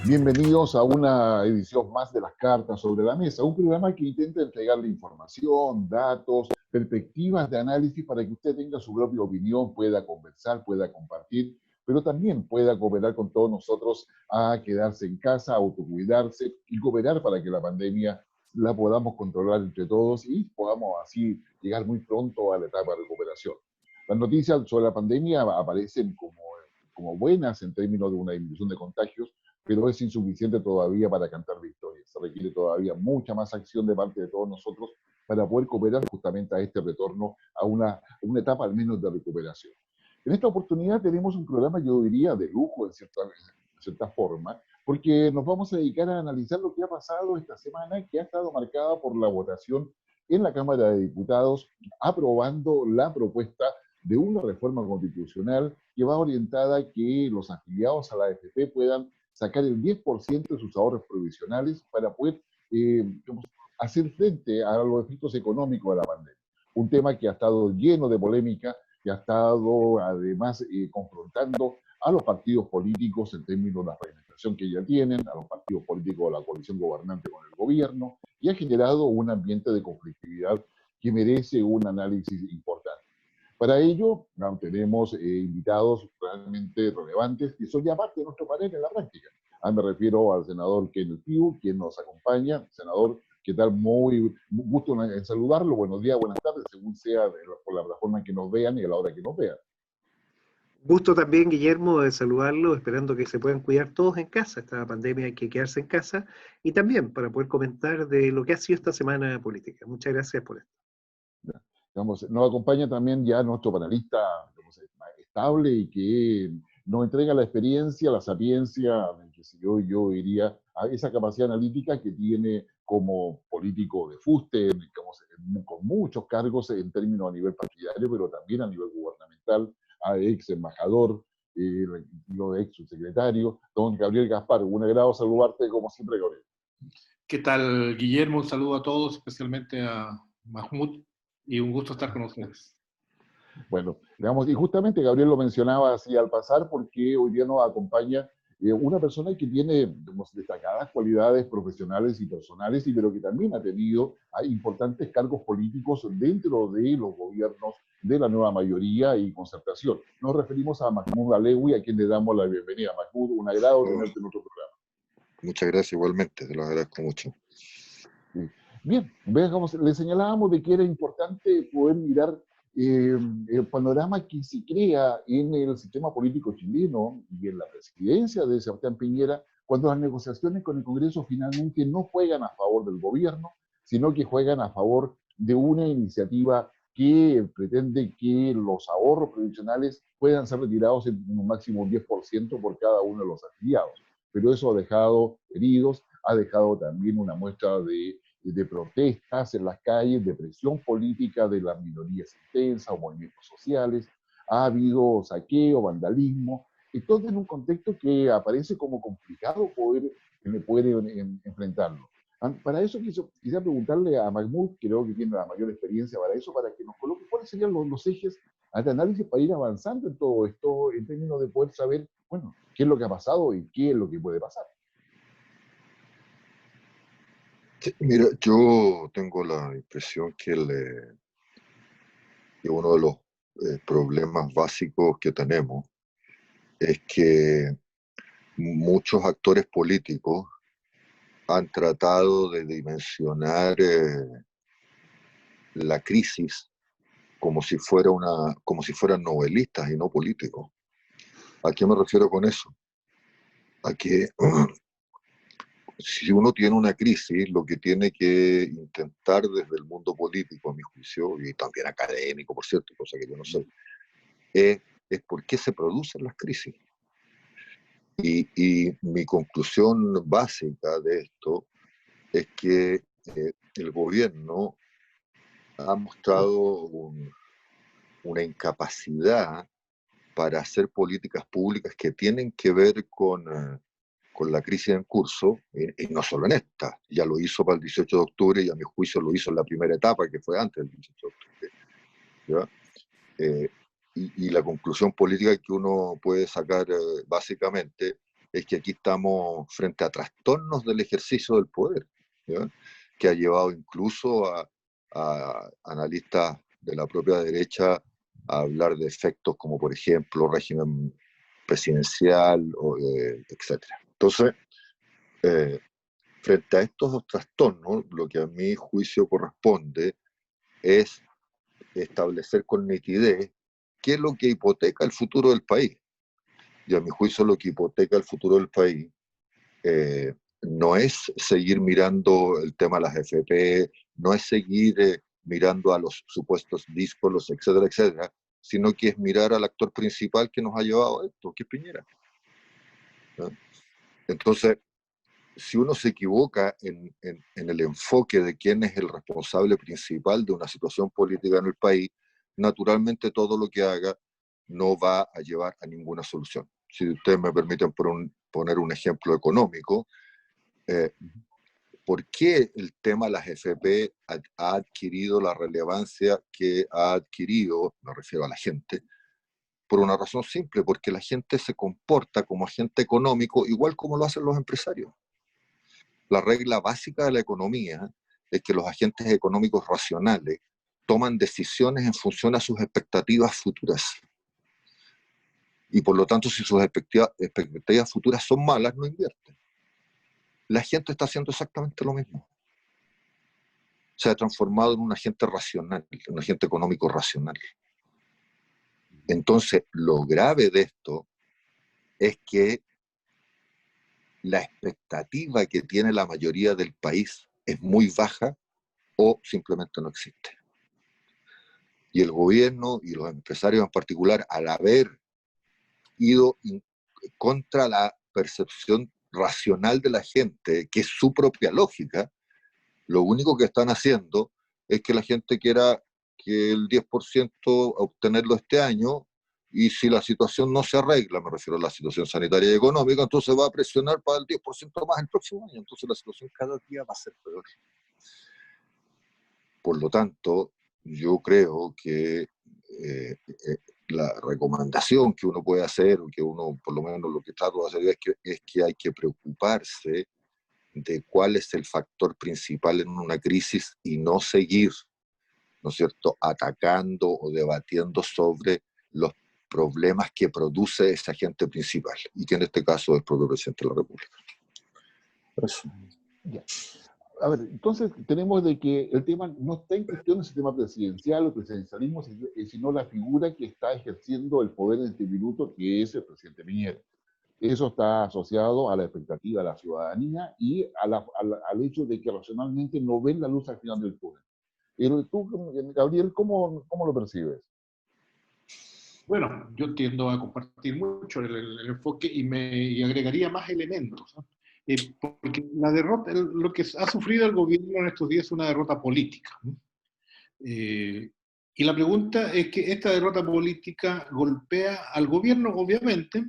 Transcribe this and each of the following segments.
Bienvenidos a una edición más de Las Cartas sobre la Mesa, un programa que intenta entregarle información, datos, perspectivas de análisis para que usted tenga su propia opinión, pueda conversar, pueda compartir, pero también pueda cooperar con todos nosotros a quedarse en casa, a autocuidarse y cooperar para que la pandemia la podamos controlar entre todos y podamos así llegar muy pronto a la etapa de recuperación. Las noticias sobre la pandemia aparecen como buenas en términos de una disminución de contagios, pero es insuficiente todavía para cantar victoria. Se requiere todavía mucha más acción de parte de todos nosotros para poder cooperar justamente a este retorno a una etapa al menos de recuperación. En esta oportunidad tenemos un programa, yo diría, de lujo en cierta forma, porque nos vamos a dedicar a analizar lo que ha pasado esta semana, que ha estado marcada por la votación en la Cámara de Diputados, aprobando la propuesta de una reforma constitucional que va orientada a que los afiliados a la AFP puedan sacar el 10% de sus ahorros provisionales para poder hacer frente a los efectos económicos de la pandemia. Un tema que ha estado lleno de polémica, que ha estado además confrontando a los partidos políticos en términos de la fragmentación que ya tienen, a los partidos políticos de la coalición gobernante con el gobierno, y ha generado un ambiente de conflictividad que merece un análisis importante. Para ello, tenemos invitados realmente relevantes que son ya parte de nuestro panel en la práctica. Me refiero al senador Kenneth Piu, quien nos acompaña. Senador, ¿qué tal? Muy gusto en saludarlo. Buenos días, buenas tardes, según sea por la plataforma en que nos vean y a la hora que nos vean. Gusto también, Guillermo, de saludarlo, esperando que se puedan cuidar todos en casa. Esta pandemia hay que quedarse en casa y también para poder comentar de lo que ha sido esta semana política. Muchas gracias por esto. Nos acompaña también ya nuestro panelista estable y que nos entrega la experiencia, la sapiencia, yo diría, a esa capacidad analítica que tiene como político de fuste, con muchos cargos en términos a nivel partidario, pero también a nivel gubernamental, a ex embajador, lo ex subsecretario, don Gabriel Gaspar. Un agrado saludarte como siempre, Gabriel. ¿Qué tal, Guillermo? Un saludo a todos, especialmente a Mahmoud, y un gusto estar con ustedes. Bueno, digamos, y justamente Gabriel lo mencionaba así al pasar, porque hoy día nos acompaña una persona que tiene, digamos, destacadas cualidades profesionales y personales, pero que también ha tenido importantes cargos políticos dentro de los gobiernos de la nueva mayoría y concertación. Nos referimos a Mahmoud Alewi, a quien le damos la bienvenida. Mahmoud, un agrado tenerte en nuestro programa. Muchas gracias, igualmente, te lo agradezco mucho. Bien, veamos, le señalábamos de que era importante poder mirar el panorama que se crea en el sistema político chileno y en la presidencia de Sebastián Piñera cuando las negociaciones con el Congreso finalmente no juegan a favor del gobierno, sino que juegan a favor de una iniciativa que pretende que los ahorros previsionales puedan ser retirados en un máximo 10% por cada uno de los afiliados. Pero eso ha dejado heridos, ha dejado también una muestra de protestas en las calles, de presión política de las minorías intensas o movimientos sociales. Ha habido saqueo, vandalismo, y todo en un contexto que aparece como complicado poder enfrentarlo. Para eso quisiera preguntarle a Mahmoud, que creo que tiene la mayor experiencia para eso, para que nos coloque cuáles serían los ejes de análisis para ir avanzando en todo esto, en términos de poder saber, bueno, qué es lo que ha pasado y qué es lo que puede pasar. Mira, yo tengo la impresión que uno de los problemas básicos que tenemos es que muchos actores políticos han tratado de dimensionar la crisis como si fueran novelistas y no políticos. ¿A qué me refiero con eso? A que si uno tiene una crisis, lo que tiene que intentar desde el mundo político, a mi juicio, y también académico, por cierto, cosa que yo no soy, es por qué se producen las crisis. Y mi conclusión básica de esto es que el gobierno ha mostrado una incapacidad para hacer políticas públicas que tienen que ver con la crisis en curso, y no solo en esta, ya lo hizo para el 18 de octubre y a mi juicio lo hizo en la primera etapa, que fue antes del 18 de octubre. Y la conclusión política que uno puede sacar básicamente es que aquí estamos frente a trastornos del ejercicio del poder, ¿ya? Que ha llevado incluso a analistas de la propia derecha a hablar de efectos como, por ejemplo, régimen presidencial, etc. Entonces, frente a estos trastornos, lo que a mi juicio corresponde es establecer con nitidez qué es lo que hipoteca el futuro del país. Y a mi juicio lo que hipoteca el futuro del país no es seguir mirando el tema de las FP, no es seguir mirando a los supuestos díscolos, etcétera, etcétera, sino que es mirar al actor principal que nos ha llevado a esto, que es Piñera. ¿No? Entonces, si uno se equivoca en el enfoque de quién es el responsable principal de una situación política en el país, naturalmente todo lo que haga no va a llevar a ninguna solución. Si ustedes me permiten poner un ejemplo económico, ¿por qué el tema de las FP ha adquirido la relevancia que ha adquirido? Me refiero a la gente, por una razón simple, porque la gente se comporta como agente económico igual como lo hacen los empresarios. La regla básica de la economía es que los agentes económicos racionales toman decisiones en función a sus expectativas futuras. Y por lo tanto, si sus expectativas futuras son malas, no invierten. La gente está haciendo exactamente lo mismo. Se ha transformado en un agente racional, un agente económico racional. Entonces, lo grave de esto es que la expectativa que tiene la mayoría del país es muy baja o simplemente no existe. Y el gobierno y los empresarios en particular, al haber ido contra la percepción racional de la gente, que es su propia lógica, lo único que están haciendo es que la gente quiera que el 10% obtenerlo este año, y si la situación no se arregla, me refiero a la situación sanitaria y económica, entonces va a presionar para el 10% más el próximo año. Entonces la situación cada día va a ser peor. Por lo tanto, yo creo que la recomendación que uno puede hacer, o que uno, por lo menos lo que trato de hacer, es que hay que preocuparse de cuál es el factor principal en una crisis y no seguir, ¿no es cierto?, atacando o debatiendo sobre los problemas que produce ese agente principal, y que en este caso es el propio presidente de la República. Eso. Ya. A ver, entonces tenemos de que el tema no está en cuestión del sistema presidencial o presidencialismo, sino la figura que está ejerciendo el poder en este minuto, que es el presidente Piñera. Eso está asociado a la expectativa de la ciudadanía y al hecho de que racionalmente no ven la luz al final del túnel. Pero tú, Gabriel, ¿cómo lo percibes? Bueno, yo tiendo a compartir mucho el enfoque y agregaría más elementos, ¿no? Porque la derrota, lo que ha sufrido el gobierno en estos días es una derrota política, ¿no? Y la pregunta es que esta derrota política golpea al gobierno, obviamente,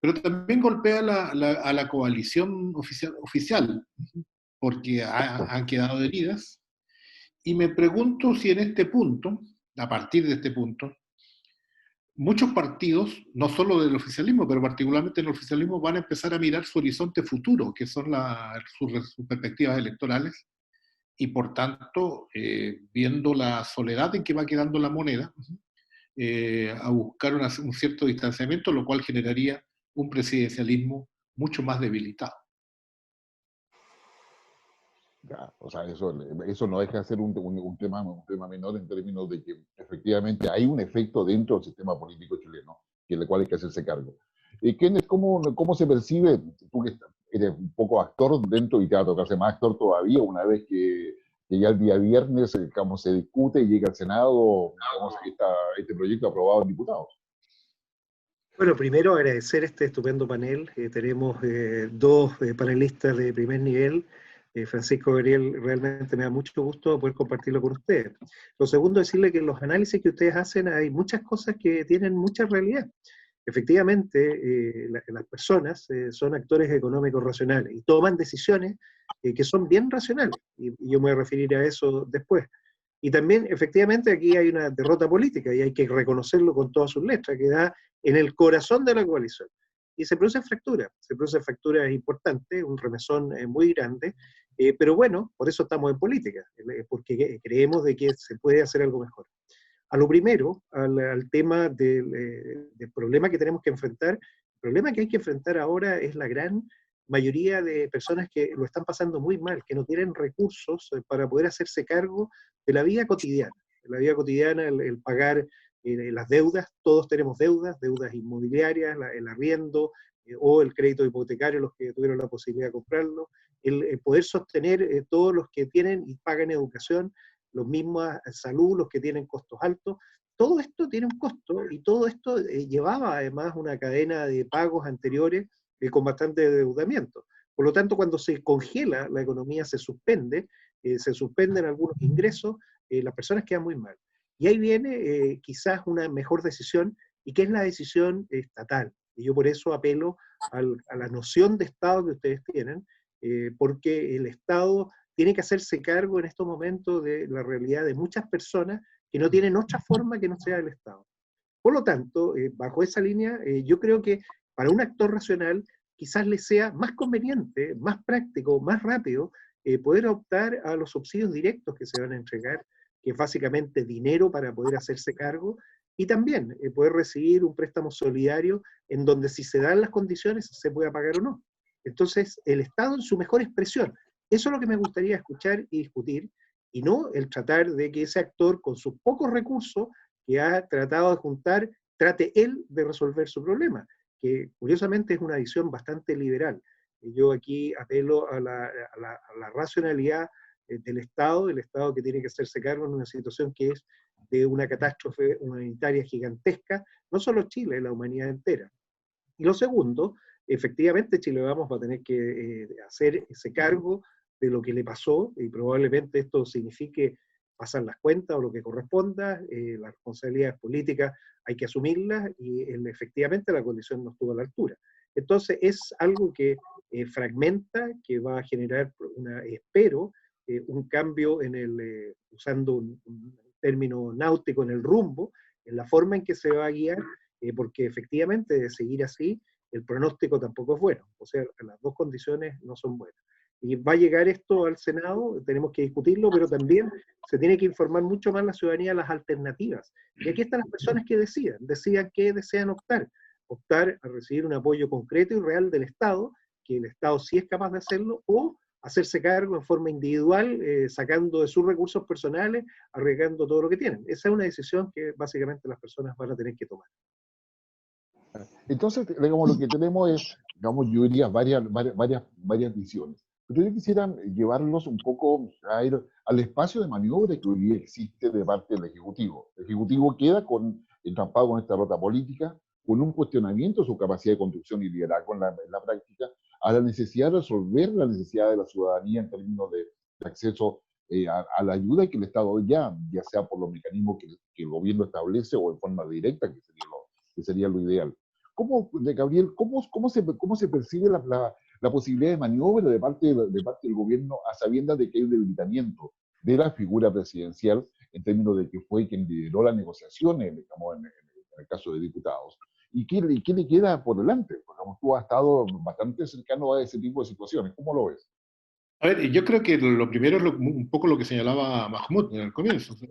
pero también golpea a la coalición oficial, porque han quedado heridas. Y me pregunto si en este punto, a partir de este punto, muchos partidos, no solo del oficialismo, pero particularmente en el oficialismo, van a empezar a mirar su horizonte futuro, que son sus perspectivas electorales, y por tanto, viendo la soledad en que va quedando la moneda, a buscar un cierto distanciamiento, lo cual generaría un presidencialismo mucho más debilitado. Ya, o sea, eso no deja de ser un tema menor en términos de que efectivamente hay un efecto dentro del sistema político chileno, que el cual hay que hacerse cargo. Kenneth, ¿cómo se percibe? Tú que eres un poco actor dentro y te va a tocarse más actor todavía una vez que ya el día viernes se discute y llega al Senado este proyecto aprobado en diputados. Bueno, primero agradecer este estupendo panel. Tenemos dos panelistas de primer nivel. Francisco, Gabriel, realmente me da mucho gusto poder compartirlo con ustedes. Lo segundo, decirle que en los análisis que ustedes hacen hay muchas cosas que tienen mucha realidad. Efectivamente, las personas son actores económicos racionales y toman decisiones que son bien racionales, y yo me voy a referir a eso después. Y también, efectivamente, aquí hay una derrota política y hay que reconocerlo con todas sus letras, que da en el corazón de la coalición. y se producen fracturas importantes, un remesón muy grande, pero bueno, por eso estamos en política, porque creemos de que se puede hacer algo mejor. A lo primero, al tema del problema que tenemos que enfrentar, el problema que hay que enfrentar ahora es la gran mayoría de personas que lo están pasando muy mal, que no tienen recursos para poder hacerse cargo de la vida cotidiana. La vida cotidiana, el pagar las deudas, todos tenemos deudas inmobiliarias, el arriendo o el crédito hipotecario, los que tuvieron la posibilidad de comprarlo, el poder sostener todos los que tienen y pagan educación, los mismos salud, los que tienen costos altos. Todo esto tiene un costo y todo esto llevaba además una cadena de pagos anteriores con bastante endeudamiento. Por lo tanto, cuando se congela la economía, se suspenden algunos ingresos, las personas quedan muy mal. Y ahí viene quizás una mejor decisión, y que es la decisión estatal. Y yo por eso apelo a la noción de Estado que ustedes tienen, porque el Estado tiene que hacerse cargo en estos momentos de la realidad de muchas personas que no tienen otra forma que no sea el Estado. Por lo tanto, bajo esa línea, yo creo que para un actor racional quizás le sea más conveniente, más práctico, más rápido, poder optar a los subsidios directos que se van a entregar, que es básicamente dinero para poder hacerse cargo, y también poder recibir un préstamo solidario en donde si se dan las condiciones se pueda pagar o no. Entonces, el Estado en su mejor expresión. Eso es lo que me gustaría escuchar y discutir, y no el tratar de que ese actor con sus pocos recursos que ha tratado de juntar, trate él de resolver su problema, que curiosamente es una visión bastante liberal. Yo aquí apelo a la racionalidad del Estado, el Estado que tiene que hacerse cargo en una situación que es de una catástrofe humanitaria gigantesca, no solo Chile, la humanidad entera. Y lo segundo, efectivamente Chile Vamos va a tener que hacer ese cargo de lo que le pasó, y probablemente esto signifique pasar las cuentas o lo que corresponda, las responsabilidades políticas hay que asumirlas, y efectivamente la coalición no estuvo a la altura. Entonces es algo que fragmenta, que va a generar, espero, un cambio usando un término náutico, en el rumbo, en la forma en que se va a guiar, porque efectivamente de seguir así, el pronóstico tampoco es bueno, o sea, las dos condiciones no son buenas. Y va a llegar esto al Senado, tenemos que discutirlo, pero también se tiene que informar mucho más la ciudadanía de las alternativas. Y aquí están las personas que decidan qué desean optar a recibir un apoyo concreto y real del Estado, que el Estado sí es capaz de hacerlo, o hacerse cargo en forma individual, sacando de sus recursos personales, arriesgando todo lo que tienen. Esa es una decisión que básicamente las personas van a tener que tomar. Entonces, digamos, lo que tenemos es, digamos, yo diría varias visiones. Pero yo quisiera llevarlos un poco a ir al espacio de maniobra que hoy día existe de parte del Ejecutivo. El Ejecutivo queda entrampado con esta ruta política, con un cuestionamiento de su capacidad de construcción y liderazgo en la práctica, a la necesidad de resolver la necesidad de la ciudadanía en términos de acceso a la ayuda que el Estado ya sea por los mecanismos que el gobierno establece o en forma directa, que sería lo ideal. Gabriel, cómo se percibe la posibilidad de maniobra de parte del gobierno, a sabiendas de que hay un debilitamiento de la figura presidencial, en términos de que fue quien lideró las negociaciones, digamos, en el caso de diputados? ¿Y qué le queda por delante? Porque tú has estado bastante cercano a ese tipo de situaciones. ¿Cómo lo ves? A ver, yo creo que lo primero es un poco lo que señalaba Mahmoud en el comienzo. O sea,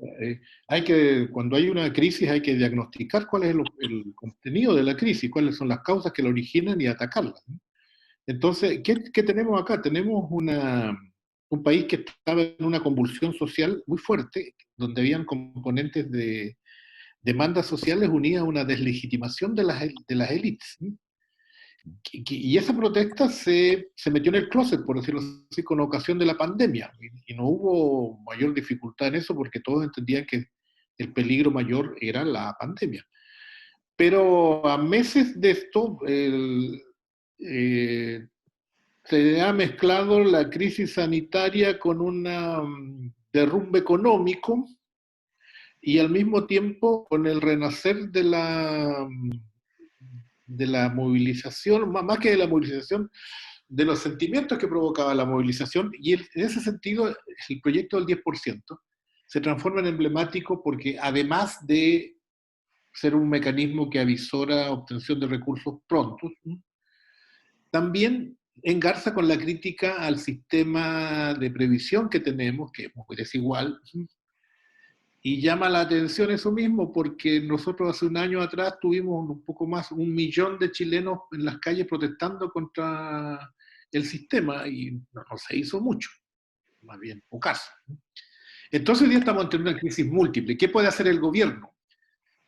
cuando hay una crisis hay que diagnosticar cuál es el contenido de la crisis, cuáles son las causas que la originan y atacarlas, ¿no? Entonces, ¿qué tenemos acá? Tenemos un país que estaba en una convulsión social muy fuerte, donde habían componentes de demandas sociales unidas a una deslegitimación de las élites, ¿sí? Y esa protesta se metió en el closet, por decirlo así, con ocasión de la pandemia. Y no hubo mayor dificultad en eso porque todos entendían que el peligro mayor era la pandemia. Pero a meses de esto, se ha mezclado la crisis sanitaria con un derrumbe económico y al mismo tiempo con el renacer de la movilización, más que de la movilización, de los sentimientos que provocaba la movilización, y en ese sentido el proyecto del 10% se transforma en emblemático porque además de ser un mecanismo que avisora obtención de recursos prontos, también engarza con la crítica al sistema de previsión que tenemos, que es muy desigual, y llama la atención eso mismo, porque nosotros hace un año atrás tuvimos un poco más, 1 millón de chilenos en las calles protestando contra el sistema, y no se hizo mucho, más bien, o caso. Entonces hoy día estamos ante una crisis múltiple. ¿Qué puede hacer el gobierno?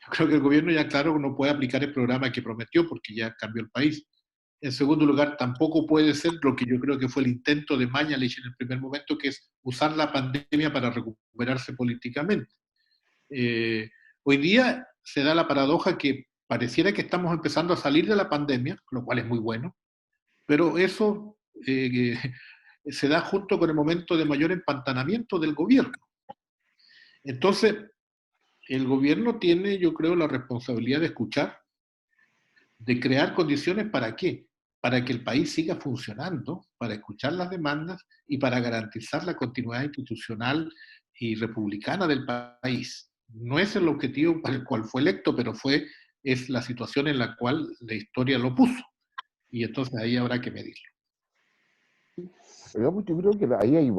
Yo creo que el gobierno ya, claro, no puede aplicar el programa que prometió porque ya cambió el país. En segundo lugar, tampoco puede ser lo que yo creo que fue el intento de Mañalich en el primer momento, que es usar la pandemia para recuperarse políticamente. Hoy día se da la paradoja que pareciera que estamos empezando a salir de la pandemia, lo cual es muy bueno, pero eso se da junto con el momento de mayor empantanamiento del gobierno. Entonces, el gobierno tiene, yo creo, la responsabilidad de escuchar, de crear condiciones ¿para qué? Para que el país siga funcionando, para escuchar las demandas y para garantizar la continuidad institucional y republicana del país. No es el objetivo para el cual fue electo, pero es la situación en la cual la historia lo puso. Y entonces ahí habrá que medirlo. Digamos, yo creo que ahí hay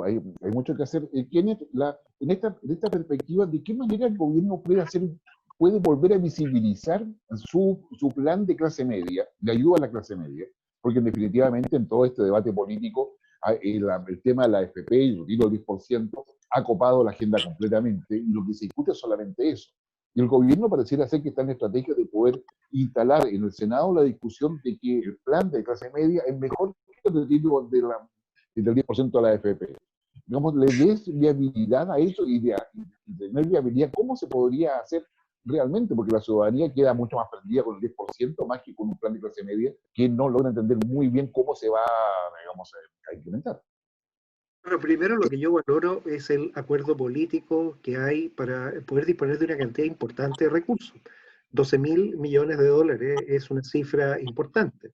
mucho que hacer. En esta perspectiva, ¿de qué manera el gobierno puede volver a visibilizar su plan de clase media, de ayuda a la clase media? Porque definitivamente en todo este debate político, el tema de la AFP y el retiro del 10% ha copado la agenda completamente, y lo que se discute es solamente eso. Y el gobierno pareciera ser que está en estrategia de poder instalar en el Senado la discusión de que el plan de clase media es mejor que el retiro del 10% de la AFP. Digamos, le des viabilidad a eso, y de tener viabilidad, ¿cómo se podría hacer realmente? Porque la ciudadanía queda mucho más prendida con el 10% más que con un plan de clase media que no logra entender muy bien cómo se va, digamos, a implementar. Bueno, primero lo que yo valoro es el acuerdo político que hay para poder disponer de una cantidad importante de recursos. 12.000 millones de dólares es una cifra importante.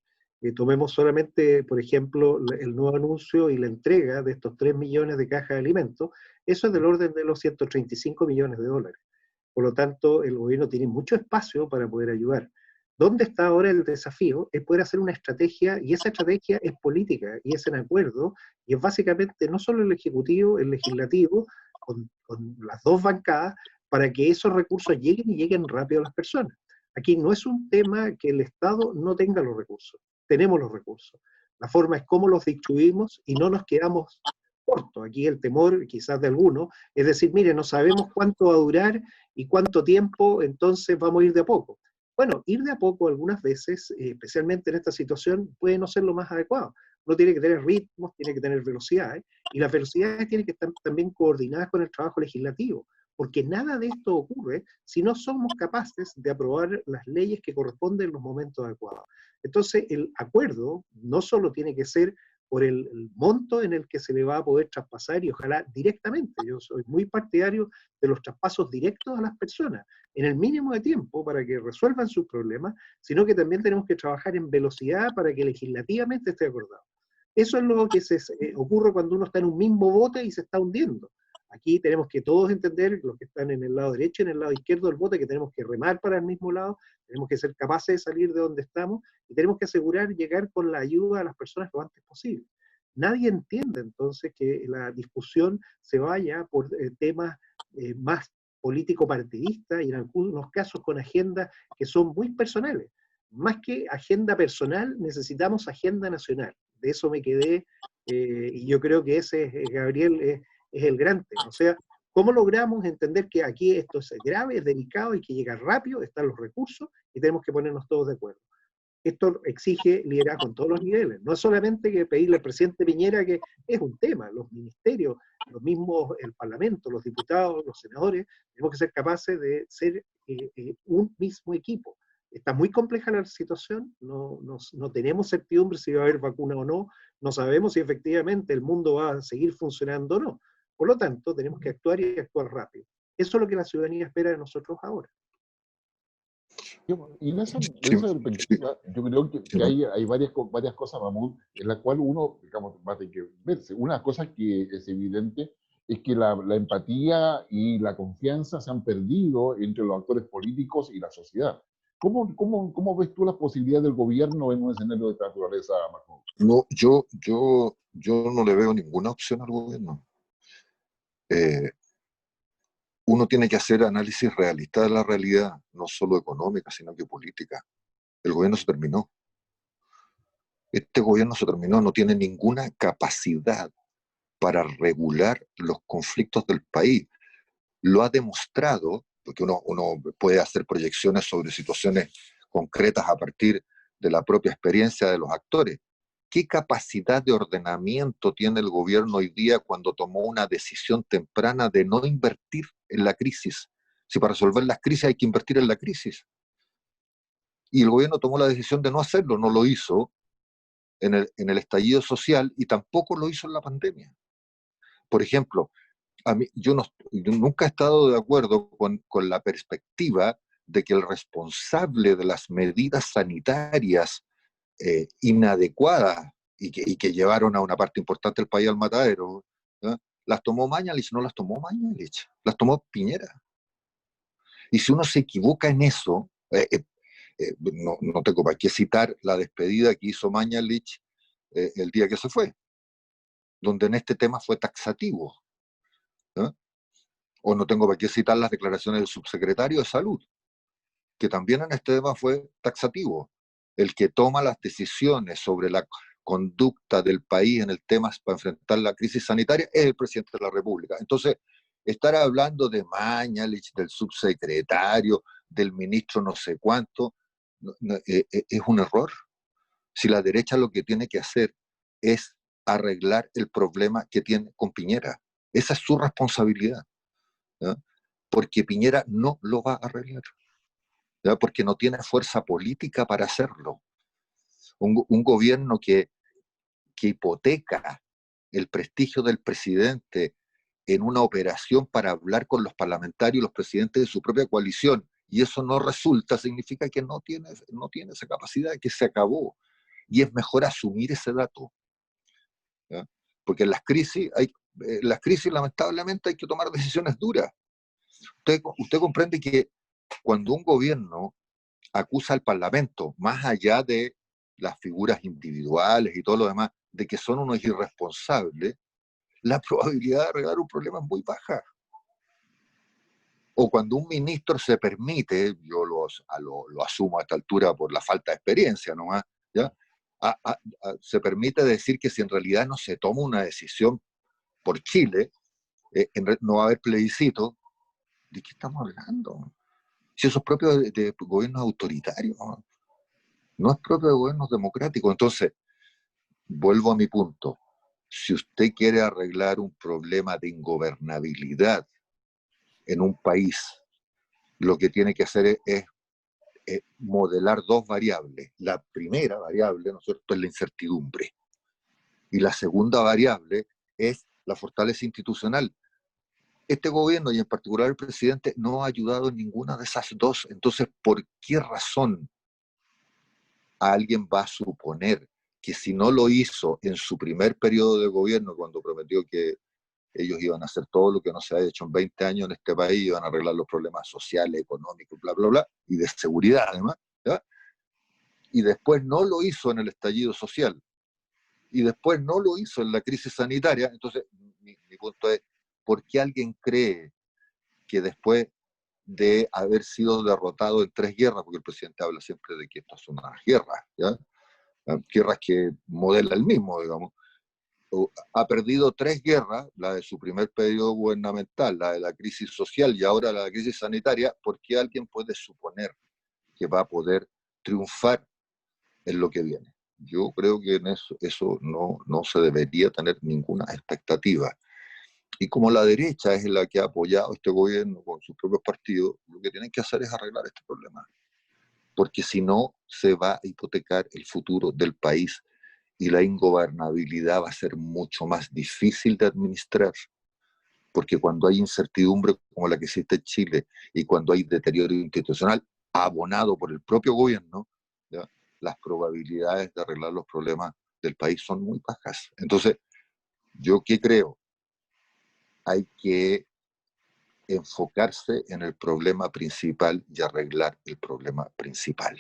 Tomemos solamente, por ejemplo, el nuevo anuncio y la entrega de estos 3 millones de cajas de alimentos. Eso es del orden de los 135 millones de dólares. Por lo tanto, el gobierno tiene mucho espacio para poder ayudar. ¿Dónde está ahora el desafío? Es poder hacer una estrategia, y esa estrategia es política, y es en acuerdo, y es básicamente no solo el Ejecutivo, el Legislativo, con las dos bancadas, para que esos recursos lleguen y lleguen rápido a las personas. Aquí no es un tema que el Estado no tenga los recursos, tenemos los recursos. La forma es cómo los distribuimos y no nos quedamos cortos. Aquí el temor, quizás de algunos, es decir, mire, no sabemos cuánto va a durar y cuánto tiempo, entonces vamos a ir de a poco. Bueno, ir de a poco algunas veces, especialmente en esta situación, puede no ser lo más adecuado. Uno tiene que tener ritmos, tiene que tener velocidades, y las velocidades tienen que estar también coordinadas con el trabajo legislativo, porque nada de esto ocurre si no somos capaces de aprobar las leyes que corresponden en los momentos adecuados. Entonces, el acuerdo no solo tiene que ser por el monto en el que se le va a poder traspasar, y ojalá directamente. Yo soy muy partidario de los traspasos directos a las personas, en el mínimo de tiempo para que resuelvan sus problemas, sino que también tenemos que trabajar en velocidad para que legislativamente esté acordado. Eso es lo que ocurre cuando uno está en un mismo bote y se está hundiendo. Aquí tenemos que todos entender, los que están en el lado derecho y en el lado izquierdo del bote, que tenemos que remar para el mismo lado, tenemos que ser capaces de salir de donde estamos, y tenemos que asegurar llegar con la ayuda a las personas lo antes posible. Nadie entiende entonces que la discusión se vaya por temas más político-partidistas, y en algunos casos con agendas que son muy personales. Más que agenda personal, necesitamos agenda nacional. De eso me quedé, y yo creo que ese, Gabriel, es el gran tema. O sea, ¿cómo logramos entender que aquí esto es grave, es delicado, hay que llegar rápido, están los recursos y tenemos que ponernos todos de acuerdo? Esto exige liderazgo en todos los niveles. No es solamente que pedirle al presidente Piñera, que es un tema, los ministerios, los mismos, el Parlamento, los diputados, los senadores, tenemos que ser capaces de ser un mismo equipo. Está muy compleja la situación, no tenemos certidumbre si va a haber vacuna o no, no sabemos si efectivamente el mundo va a seguir funcionando o no. Por lo tanto, tenemos que actuar, y actuar rápido. Eso es lo que la ciudadanía espera de nosotros ahora. Y en esa perspectiva, yo creo que hay varias cosas, Mahmoud, en las cuales uno, digamos, va a tener que verse. Una cosa que es evidente es que la empatía y la confianza se han perdido entre los actores políticos y la sociedad. ¿Cómo ves tú la posibilidad del gobierno en un escenario de esta naturaleza, Marco? No, yo no le veo ninguna opción al gobierno. Uno tiene que hacer análisis realista de la realidad, no solo económica, sino que política. El gobierno se terminó. Este gobierno se terminó, no tiene ninguna capacidad para regular los conflictos del país. Lo ha demostrado, porque uno puede hacer proyecciones sobre situaciones concretas a partir de la propia experiencia de los actores. ¿Qué capacidad de ordenamiento tiene el gobierno hoy día cuando tomó una decisión temprana de no invertir en la crisis? Si para resolver las crisis hay que invertir en la crisis. Y el gobierno tomó la decisión de no hacerlo, no lo hizo en el estallido social y tampoco lo hizo en la pandemia. Por ejemplo, yo nunca he estado de acuerdo con la perspectiva de que el responsable de las medidas sanitarias inadecuadas y que llevaron a una parte importante del país al matadero, ¿eh? Las tomó Mañalich, no las tomó Mañalich, las tomó Piñera. Y si uno se equivoca en eso, no tengo para qué citar la despedida que hizo Mañalich el día que se fue, donde en este tema fue taxativo. ¿Eh? O no tengo para qué citar las declaraciones del subsecretario de Salud, que también en este tema fue taxativo. El que toma las decisiones sobre la conducta del país en el tema para enfrentar la crisis sanitaria es el presidente de la República. Entonces, estar hablando de Mañalich, del subsecretario, del ministro no sé cuánto, es un error. Si la derecha lo que tiene que hacer es arreglar el problema que tiene con Piñera. Esa es su responsabilidad. ¿Ya? Porque Piñera no lo va a arreglar. ¿Ya? Porque no tiene fuerza política para hacerlo. Un gobierno que hipoteca el prestigio del presidente en una operación para hablar con los parlamentarios y los presidentes de su propia coalición, y eso no resulta, significa que no tiene esa capacidad, que se acabó. Y es mejor asumir ese dato. ¿Ya? Porque en las crisis lamentablemente hay que tomar decisiones duras. Usted comprende que cuando un gobierno acusa al Parlamento, más allá de las figuras individuales y todo lo demás, de que son unos irresponsables, la probabilidad de arreglar un problema es muy baja. O cuando un ministro se permite, yo lo asumo a esta altura por la falta de experiencia nomás, ¿ya? Se permite decir que si en realidad no se toma una decisión por Chile, no va a haber plebiscito. ¿De qué estamos hablando? Si eso es propio de gobiernos autoritarios, no es propio de gobiernos democráticos. Entonces, vuelvo a mi punto. Si usted quiere arreglar un problema de ingobernabilidad en un país, lo que tiene que hacer es modelar dos variables. La primera variable, ¿no es cierto?, es la incertidumbre. Y la segunda variable es la fortaleza institucional. Este gobierno, y en particular el presidente, no ha ayudado en ninguna de esas dos. Entonces, ¿por qué razón alguien va a suponer que si no lo hizo en su primer periodo de gobierno, cuando prometió que ellos iban a hacer todo lo que no se ha hecho en 20 años en este país, iban a arreglar los problemas sociales, económicos, bla, bla, bla, y de seguridad además, ¿ya? Y después no lo hizo en el estallido social, y después no lo hizo en la crisis sanitaria? Entonces, mi punto es, ¿por qué alguien cree que después de haber sido derrotado en 3 guerras, porque el presidente habla siempre de que estas son unas guerras, ¿ya? Guerras que modela el mismo, digamos, ha perdido 3 guerras, la de su primer periodo gubernamental, la de la crisis social y ahora la de la crisis sanitaria? ¿Por qué alguien puede suponer que va a poder triunfar en lo que viene? Yo creo que en eso no se debería tener ninguna expectativa. Y como la derecha es la que ha apoyado este gobierno con sus propios partidos, lo que tienen que hacer es arreglar este problema. Porque si no, se va a hipotecar el futuro del país y la ingobernabilidad va a ser mucho más difícil de administrar. Porque cuando hay incertidumbre como la que existe en Chile y cuando hay deterioro institucional abonado por el propio gobierno, ¿ya?, las probabilidades de arreglar los problemas del país son muy bajas. Entonces, ¿yo qué creo? Hay que enfocarse en el problema principal y arreglar el problema principal.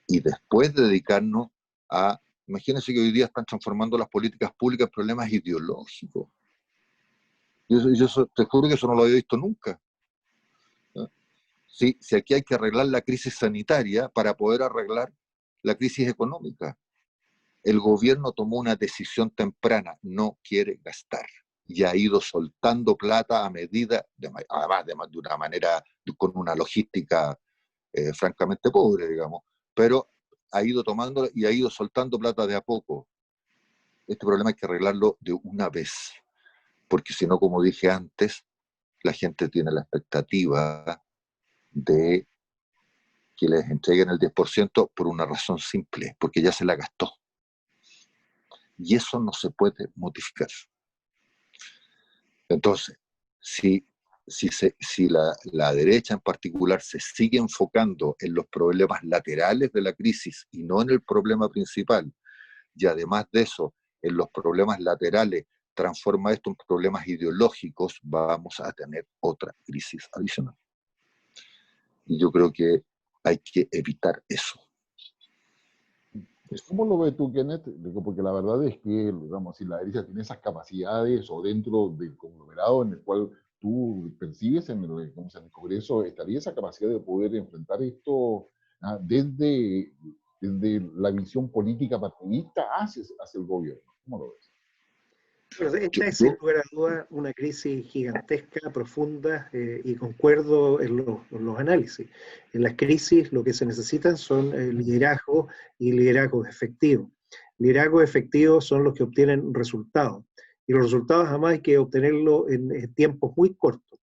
Y después dedicarnos a, imagínense que hoy día están transformando las políticas públicas en problemas ideológicos. Te juro que eso no lo había visto nunca. ¿No? Si aquí hay que arreglar la crisis sanitaria para poder arreglar la crisis económica. El gobierno tomó una decisión temprana, no quiere gastar. Y ha ido soltando plata a medida, además de una manera, con una logística francamente pobre, digamos, pero ha ido tomando y ha ido soltando plata de a poco. Este problema hay que arreglarlo de una vez, porque si no, como dije antes, la gente tiene la expectativa de que les entreguen el 10% por una razón simple, porque ya se la gastó. Y eso no se puede modificar. Entonces, si la derecha en particular se sigue enfocando en los problemas laterales de la crisis y no en el problema principal, y además de eso, en los problemas laterales transforma esto en problemas ideológicos, vamos a tener otra crisis adicional. Y yo creo que hay que evitar eso. ¿Cómo lo ves tú, Kenneth? Porque la verdad es que, digamos, si la derecha tiene esas capacidades o dentro del conglomerado en el cual tú percibes en el Congreso, estaría esa capacidad de poder enfrentar esto desde la visión política partidista hacia el gobierno. ¿Cómo lo ves? Bueno, esta es sin lugar a duda una crisis gigantesca, profunda, y concuerdo en los análisis. En las crisis lo que se necesitan son liderazgo y liderazgos efectivos. Liderazgos efectivos son los que obtienen resultados, y los resultados jamás hay que obtenerlos en tiempos muy cortos.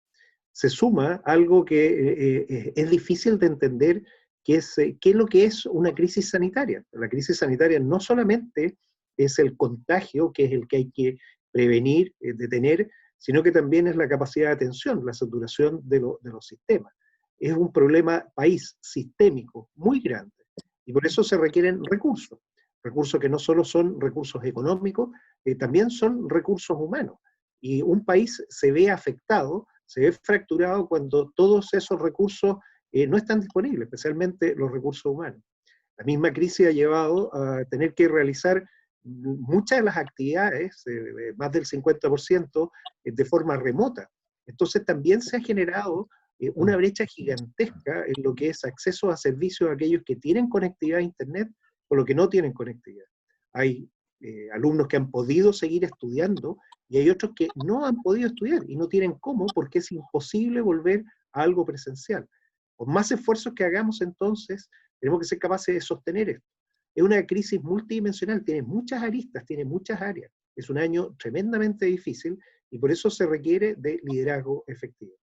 Se suma algo que es difícil de entender, que es qué es lo que es una crisis sanitaria. La crisis sanitaria no solamente es el contagio, que es el que hay que prevenir, detener, sino que también es la capacidad de atención, la saturación de los sistemas. Es un problema país sistémico muy grande, y por eso se requieren recursos, recursos que no solo son recursos económicos, también son recursos humanos. Y un país se ve afectado, se ve fracturado cuando todos esos recursos no están disponibles, especialmente los recursos humanos. La misma crisis ha llevado a tener que realizar muchas de las actividades, más del 50%, de forma remota. Entonces también se ha generado una brecha gigantesca en lo que es acceso a servicios a aquellos que tienen conectividad a Internet o los que no tienen conectividad. Hay alumnos que han podido seguir estudiando y hay otros que no han podido estudiar y no tienen cómo, porque es imposible volver a algo presencial. Por más esfuerzos que hagamos entonces, tenemos que ser capaces de sostener esto. Es una crisis multidimensional, tiene muchas aristas, tiene muchas áreas. Es un año tremendamente difícil y por eso se requiere de liderazgo efectivo.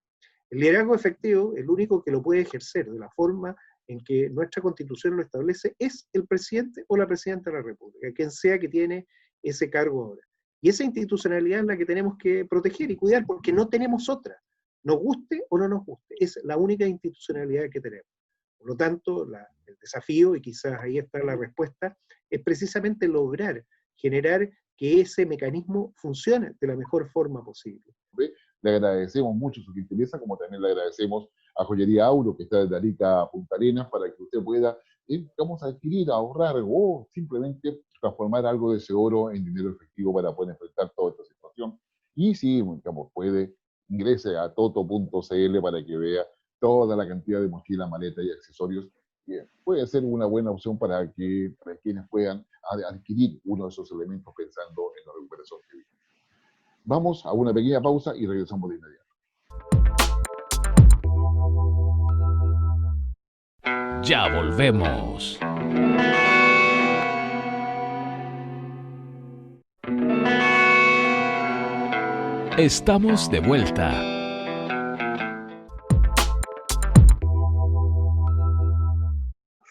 El liderazgo efectivo, el único que lo puede ejercer de la forma en que nuestra Constitución lo establece, es el presidente o la presidenta de la República, quien sea que tiene ese cargo ahora. Y esa institucionalidad es la que tenemos que proteger y cuidar, porque no tenemos otra. Nos guste o no nos guste, es la única institucionalidad que tenemos. Por lo tanto, el desafío, y quizás ahí está la respuesta, es precisamente lograr generar que ese mecanismo funcione de la mejor forma posible. Le agradecemos mucho su gentileza, como también le agradecemos a Joyería Auro, que está desde Arica a Punta Arenas, para que usted pueda, vamos a adquirir, ahorrar o simplemente transformar algo de ese oro en dinero efectivo para poder enfrentar toda esta situación. Y si, digamos, puede, ingrese a toto.cl para que vea toda la cantidad de mochila, maleta y accesorios, que puede ser una buena opción para quienes puedan adquirir uno de esos elementos pensando en la recuperación que viene. Vamos a una pequeña pausa y regresamos de inmediato. Ya volvemos. Estamos de vuelta.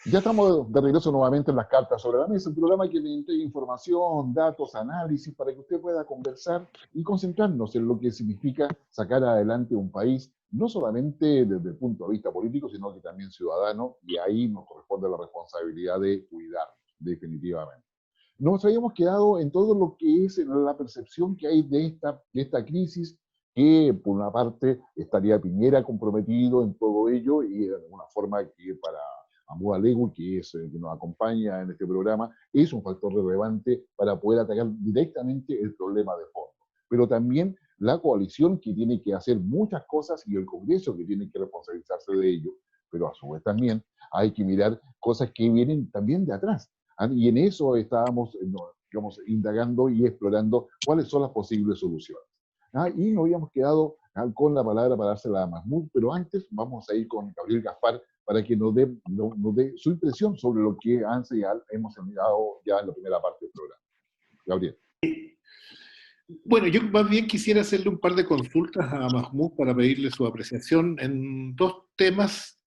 Ya estamos de regreso nuevamente en las cartas sobre la mesa, un programa que le entrega información, datos, análisis para que usted pueda conversar y concentrarnos en lo que significa sacar adelante un país, no solamente desde el punto de vista político, sino que también ciudadano, y ahí nos corresponde la responsabilidad de cuidar, definitivamente. Nos habíamos quedado en todo lo que es la percepción que hay de esta crisis, que por una parte estaría Piñera comprometido en todo ello y de alguna forma que para Amúa Legui, que es el que nos acompaña en este programa, es un factor relevante para poder atacar directamente el problema de fondo. Pero también la coalición que tiene que hacer muchas cosas y el Congreso que tiene que responsabilizarse de ello, pero a su vez también hay que mirar cosas que vienen también de atrás. Y en eso estábamos, digamos, indagando y explorando cuáles son las posibles soluciones. Y nos habíamos quedado con la palabra para dársela a Mahmoud, pero antes vamos a ir con Gabriel Gaspar para que nos dé su impresión sobre lo que hemos enviado ya en la primera parte del programa. Gabriel. Bueno, yo más bien quisiera hacerle un par de consultas a Mahmoud para pedirle su apreciación en dos temas.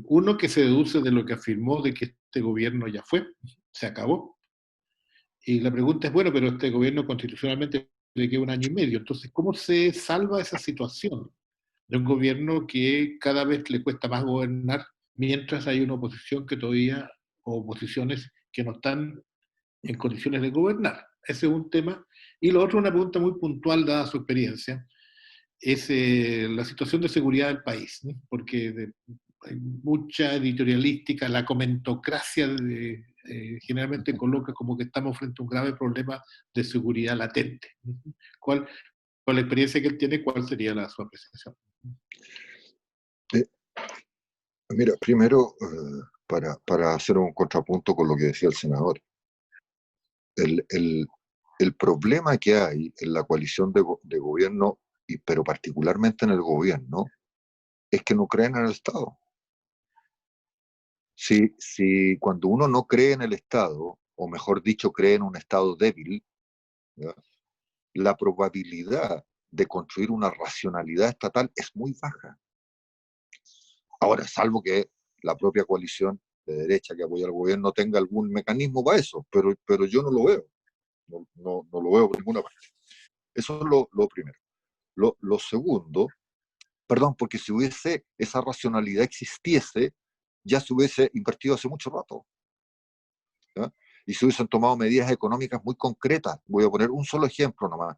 Uno que se deduce de lo que afirmó de que este gobierno ya fue, se acabó. Y la pregunta es, bueno, pero este gobierno constitucionalmente le queda 1 año y medio. Entonces, ¿cómo se salva esa situación de un gobierno que cada vez le cuesta más gobernar mientras hay una oposición que todavía, o oposiciones que no están en condiciones de gobernar? Ese es un tema. Y lo otro, una pregunta muy puntual, dada su experiencia, es la situación de seguridad del país, ¿no? Porque hay mucha editorialística, la comentocracia generalmente coloca como que estamos frente a un grave problema de seguridad latente. ¿Cuál, con la experiencia que él tiene, cuál sería su apreciación? Mira, primero, para hacer un contrapunto con lo que decía el senador, el problema que hay en la coalición de gobierno, pero particularmente en el gobierno, es que no creen en el Estado. Si cuando uno no cree en el Estado, o mejor dicho, cree en un Estado débil, ¿ya?, la probabilidad de construir una racionalidad estatal es muy baja. Ahora, salvo que la propia coalición de derecha que apoya al gobierno tenga algún mecanismo para eso, pero yo no lo veo. No lo veo por ninguna parte. Eso es lo primero. Lo segundo, perdón, porque si esa racionalidad existiese, ya se hubiese invertido hace mucho rato, ¿ya? Y se hubiesen tomado medidas económicas muy concretas. Voy a poner un solo ejemplo nomás.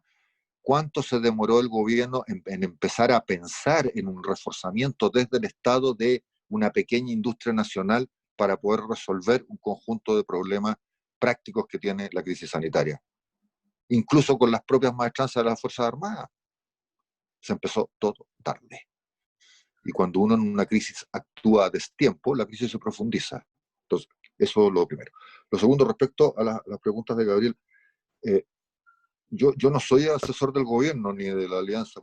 ¿Cuánto se demoró el gobierno en empezar a pensar en un reforzamiento desde el Estado de una pequeña industria nacional para poder resolver un conjunto de problemas prácticos que tiene la crisis sanitaria? Incluso con las propias maestranzas de las Fuerzas Armadas. Se empezó todo tarde. Y cuando uno en una crisis actúa a destiempo, la crisis se profundiza. Entonces, eso es lo primero. Lo segundo, respecto a las preguntas de Gabriel, yo no soy asesor del gobierno, ni de la Alianza,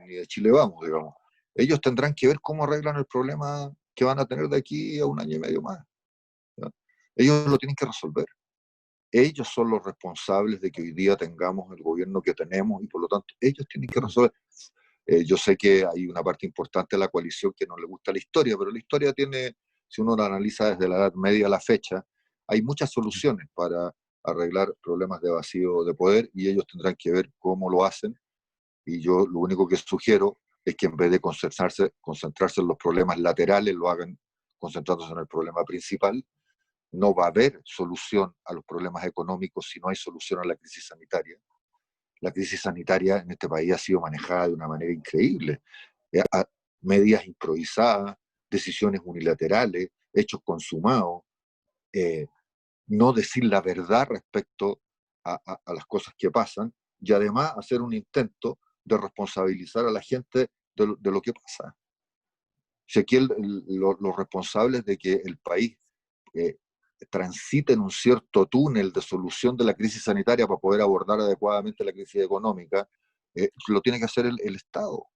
ni de Chile Vamos, digamos. Ellos tendrán que ver cómo arreglan el problema que van a tener de aquí a 1 año y medio más, ¿ya? Ellos lo tienen que resolver. Ellos son los responsables de que hoy día tengamos el gobierno que tenemos y por lo tanto ellos tienen que resolver. Yo sé que hay una parte importante de la coalición que no le gusta la historia, pero la historia tiene, si uno la analiza desde la Edad Media a la fecha, hay muchas soluciones para arreglar problemas de vacío de poder y ellos tendrán que ver cómo lo hacen. Y yo lo único que sugiero es que en vez de concentrarse en los problemas laterales, lo hagan concentrándose en el problema principal. No va a haber solución a los problemas económicos si no hay solución a la crisis sanitaria. La crisis sanitaria en este país ha sido manejada de una manera increíble. Medidas improvisadas, decisiones unilaterales, hechos consumados, no decir la verdad respecto a las cosas que pasan y además hacer un intento de responsabilizar a la gente de lo que pasa. Si aquí los responsables de que el país transite en un cierto túnel de solución de la crisis sanitaria para poder abordar adecuadamente la crisis económica, lo tiene que hacer el Estado,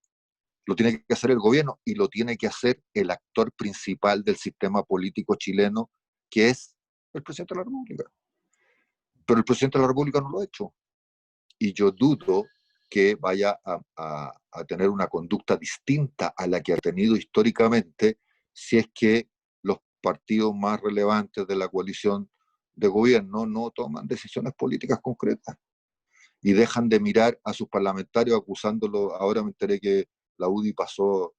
lo tiene que hacer el gobierno y lo tiene que hacer el actor principal del sistema político chileno, que es el presidente de la República. Pero el presidente de la República no lo ha hecho. Y yo dudo que vaya a tener una conducta distinta a la que ha tenido históricamente si es que los partidos más relevantes de la coalición de gobierno no toman decisiones políticas concretas y dejan de mirar a sus parlamentarios acusándolos. Ahora me enteré que la UDI pasó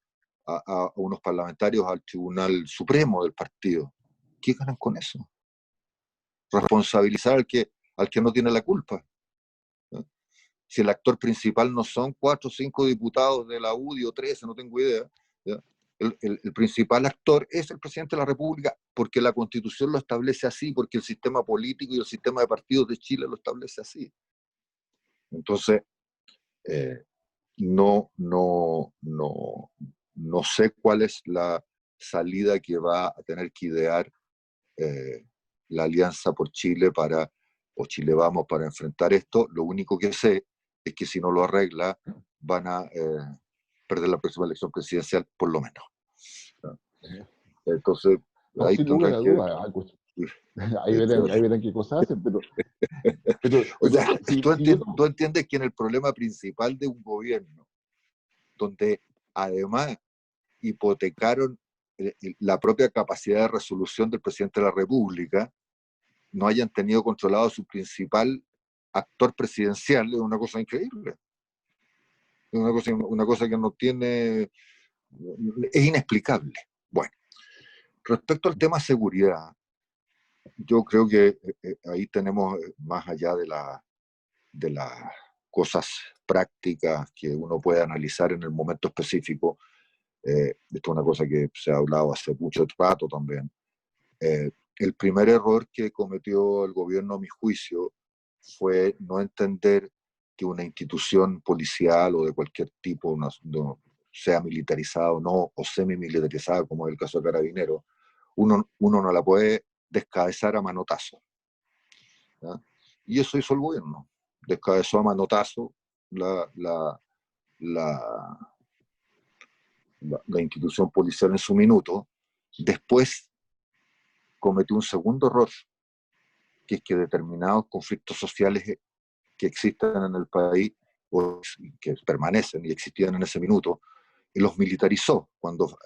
a unos parlamentarios al Tribunal Supremo del partido. ¿Qué ganan con eso? Responsabilizar al que no tiene la culpa, ¿no? si el actor principal no son 4 o 5 diputados de la UDI o 13, no tengo idea, ¿ya? El principal actor es el presidente de la República, porque la Constitución lo establece así, porque el sistema político y el sistema de partidos de Chile lo establece así. Entonces, no sé cuál es la salida que va a tener que idear la Alianza por Chile o Chile Vamos para enfrentar esto. Lo único que sé es que si no lo arregla, van a perder la próxima elección presidencial, por lo menos. Entonces, No, ahí sin tendrán lugar a que... duda. Ahí verán qué cosas hacen, O sea, si tú entiendes que en el problema principal de un gobierno, donde además hipotecaron la propia capacidad de resolución del presidente de la República, no hayan tenido controlado su principal actor presidencial, es una cosa increíble. Es una cosa que no tiene... es inexplicable. Bueno, respecto al tema seguridad, yo creo que ahí tenemos, más allá de las cosas prácticas que uno puede analizar en el momento específico, esto es una cosa que se ha hablado hace mucho rato también. El primer error que cometió el gobierno, a mi juicio, fue no entender que una institución policial o de cualquier tipo, sea militarizada o no, o semi-militarizada, como es el caso de Carabineros, uno no la puede descabezar a manotazo, ¿ya? Y eso hizo el gobierno. Descabezó a manotazo la institución policial en su minuto. Después cometió un segundo error, que es que determinados conflictos sociales que existen en el país, o que permanecen y existían en ese minuto, y los militarizó cuando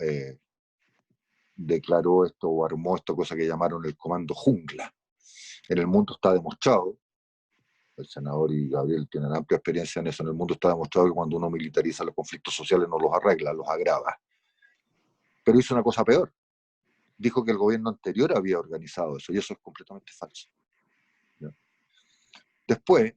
declaró esto o armó esta cosa que llamaron el Comando Jungla. En el mundo está demostrado, el senador y Gabriel tienen amplia experiencia en eso, en el mundo está demostrado que cuando uno militariza los conflictos sociales no los arregla, los agrava. Pero hizo una cosa peor. Dijo que el gobierno anterior había organizado eso, y eso es completamente falso. ¿Ya? Después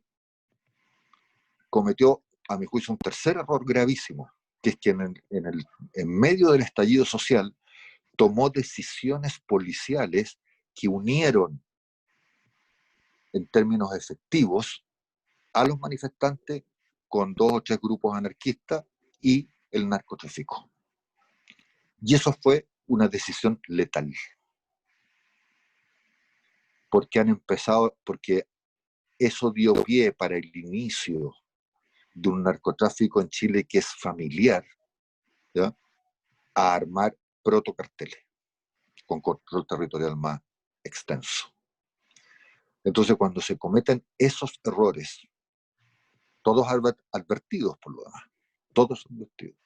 cometió, a mi juicio, un tercer error gravísimo, que es que en medio del estallido social tomó decisiones policiales que unieron en términos efectivos a los manifestantes con 2 o 3 grupos anarquistas y el narcotráfico. Y eso fue una decisión letal. Porque eso dio pie para el inicio de un narcotráfico en Chile que es familiar, ¿ya? A armar protocarteles con control territorial más extenso. Entonces, cuando se cometen esos errores, todos advertidos por lo demás, todos advertidos,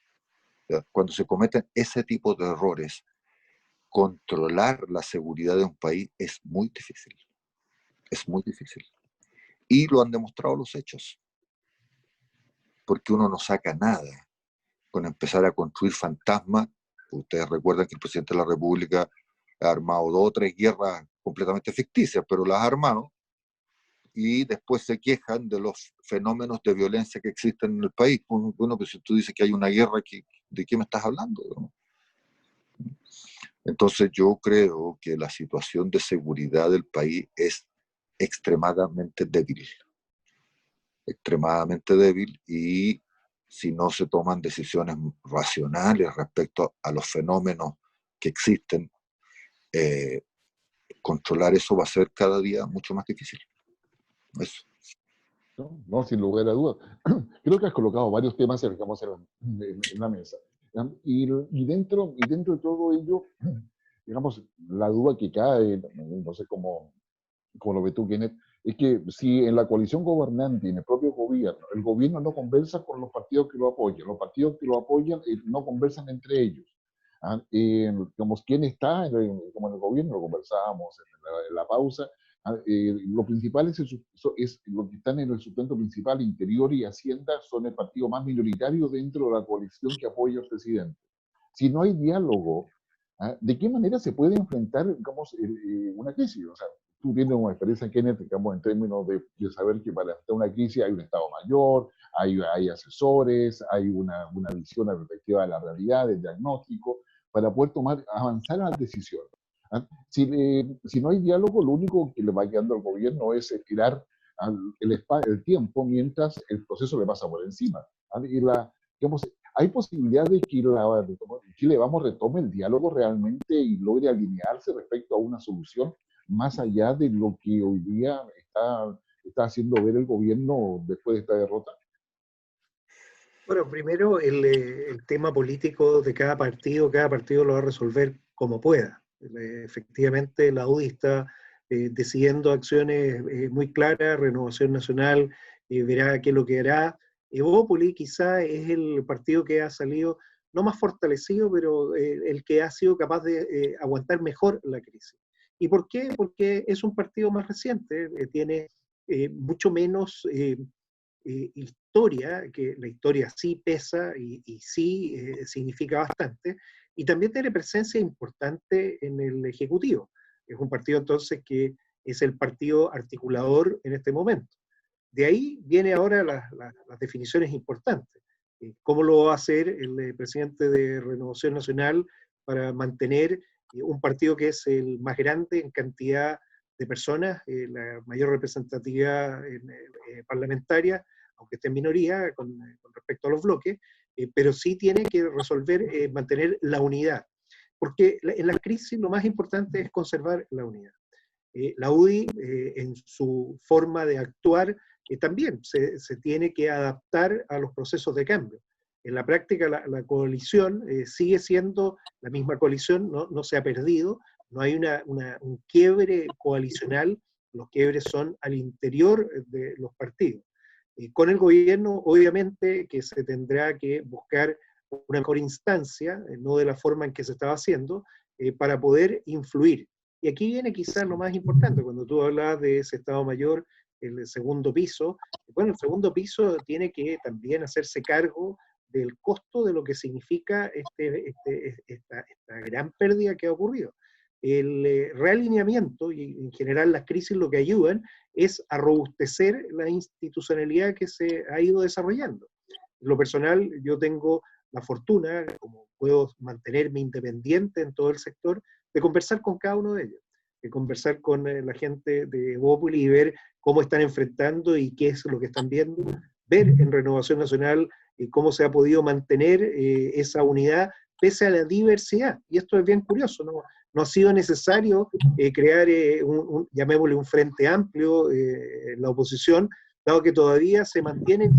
¿ya? Cuando se cometen ese tipo de errores, controlar la seguridad de un país es muy difícil. Es muy difícil. Y lo han demostrado los hechos. Porque uno no saca nada con empezar a construir fantasmas. Ustedes recuerdan que el presidente de la República ha armado 2 o 3 guerras completamente ficticias, pero las ha armado, y después se quejan de los fenómenos de violencia que existen en el país. Bueno, pues si tú dices que hay una guerra, ¿de qué me estás hablando? ¿No? Entonces yo creo que la situación de seguridad del país es extremadamente débil. Extremadamente débil, y si no se toman decisiones racionales respecto a los fenómenos que existen, controlar eso va a ser cada día mucho más difícil. Eso. No, sin lugar a dudas. Creo que has colocado varios temas en la mesa. Y dentro de todo ello, digamos, la duda que cae, no sé cómo lo ves tú, Kenneth, es que si en la coalición gobernante y en el propio gobierno, el gobierno no conversa con los partidos que lo apoyan, los partidos que lo apoyan no conversan entre ellos. Digamos, ¿quién está? Como en el gobierno lo conversábamos en la pausa. Lo principal es lo que están en el sustento principal, Interior y Hacienda, son el partido más minoritario dentro de la coalición que apoya al presidente. Si no hay diálogo, ¿de qué manera se puede enfrentar, digamos, una crisis? O sea, tú tienes una experiencia, Kenneth, digamos, en términos de saber que para estar una crisis hay un Estado Mayor, hay asesores, hay una visión, una perspectiva de la realidad, del diagnóstico, para poder avanzar a las decisiones. Si no hay diálogo, lo único que le va quedando al gobierno es estirar el tiempo mientras el proceso le pasa por encima. Y digamos, ¿hay posibilidad de que Chile retome el diálogo realmente y logre alinearse respecto a una solución más allá de lo que hoy día está haciendo ver el gobierno después de esta derrota? Bueno, primero el tema político de cada partido lo va a resolver como pueda. Efectivamente, la UDI está decidiendo acciones muy claras, Renovación Nacional verá qué es lo que hará. Evópoli quizá es el partido que ha salido, no más fortalecido, pero el que ha sido capaz de aguantar mejor la crisis. ¿Y por qué? Porque es un partido más reciente, tiene mucho menos historia, que la historia sí pesa y sí significa bastante, y también tiene presencia importante en el Ejecutivo. Es un partido entonces que es el partido articulador en este momento. De ahí viene ahora las definiciones importantes. ¿Cómo lo va a hacer el presidente de Renovación Nacional para mantener un partido que es el más grande en cantidad de personas, la mayor representatividad parlamentaria, aunque esté en minoría con respecto a los bloques, pero sí tiene que resolver mantener la unidad? Porque en la crisis lo más importante es conservar la unidad. La UDI, en su forma de actuar, también se tiene que adaptar a los procesos de cambio. En la práctica, la coalición sigue siendo la misma coalición, no se ha perdido, no hay un quiebre coalicional, los quiebres son al interior de los partidos. Con el gobierno, obviamente, que se tendrá que buscar una mejor instancia, no de la forma en que se estaba haciendo, para poder influir. Y aquí viene quizás lo más importante, cuando tú hablas de ese Estado Mayor, el segundo piso. Bueno, el segundo piso tiene que también hacerse cargo del costo de lo que significa esta gran pérdida que ha ocurrido. El realineamiento y en general las crisis lo que ayudan es a robustecer la institucionalidad que se ha ido desarrollando. En lo personal, yo tengo la fortuna, como puedo mantenerme independiente en todo el sector, de conversar con cada uno de ellos, de conversar con la gente de Evópoli y ver cómo están enfrentando y qué es lo que están viendo, ver en Renovación Nacional cómo se ha podido mantener esa unidad pese a la diversidad. Y esto es bien curioso, no ha sido necesario crear, llamémosle un frente amplio en la oposición, dado que todavía se mantienen.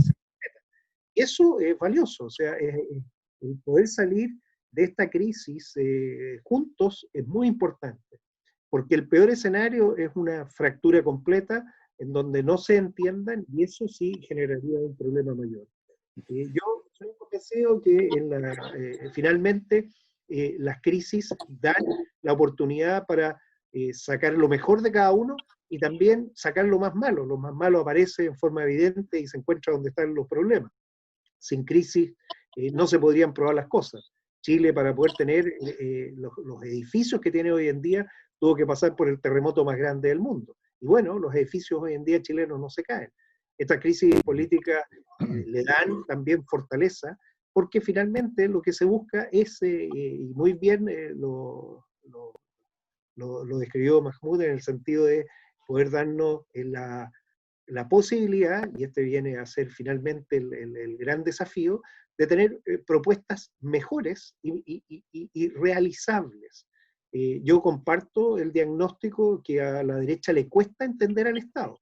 Eso es valioso, o sea, el poder salir de esta crisis juntos es muy importante, porque el peor escenario es una fractura completa en donde no se entiendan, y eso sí generaría un problema mayor. Yo soy convencido que finalmente las crisis dan la oportunidad para sacar lo mejor de cada uno y también sacar lo más malo. Lo más malo aparece en forma evidente y se encuentra donde están los problemas. Sin crisis no se podrían probar las cosas. Chile, para poder tener los edificios que tiene hoy en día, tuvo que pasar por el terremoto más grande del mundo. Y bueno, los edificios hoy en día chilenos no se caen. Esta crisis política le dan también fortaleza, porque finalmente lo que se busca es, y muy bien lo describió Mahmoud en el sentido de poder darnos la posibilidad, y este viene a ser finalmente el gran desafío, de tener propuestas mejores y realizables. Yo comparto el diagnóstico que a la derecha le cuesta entender al Estado,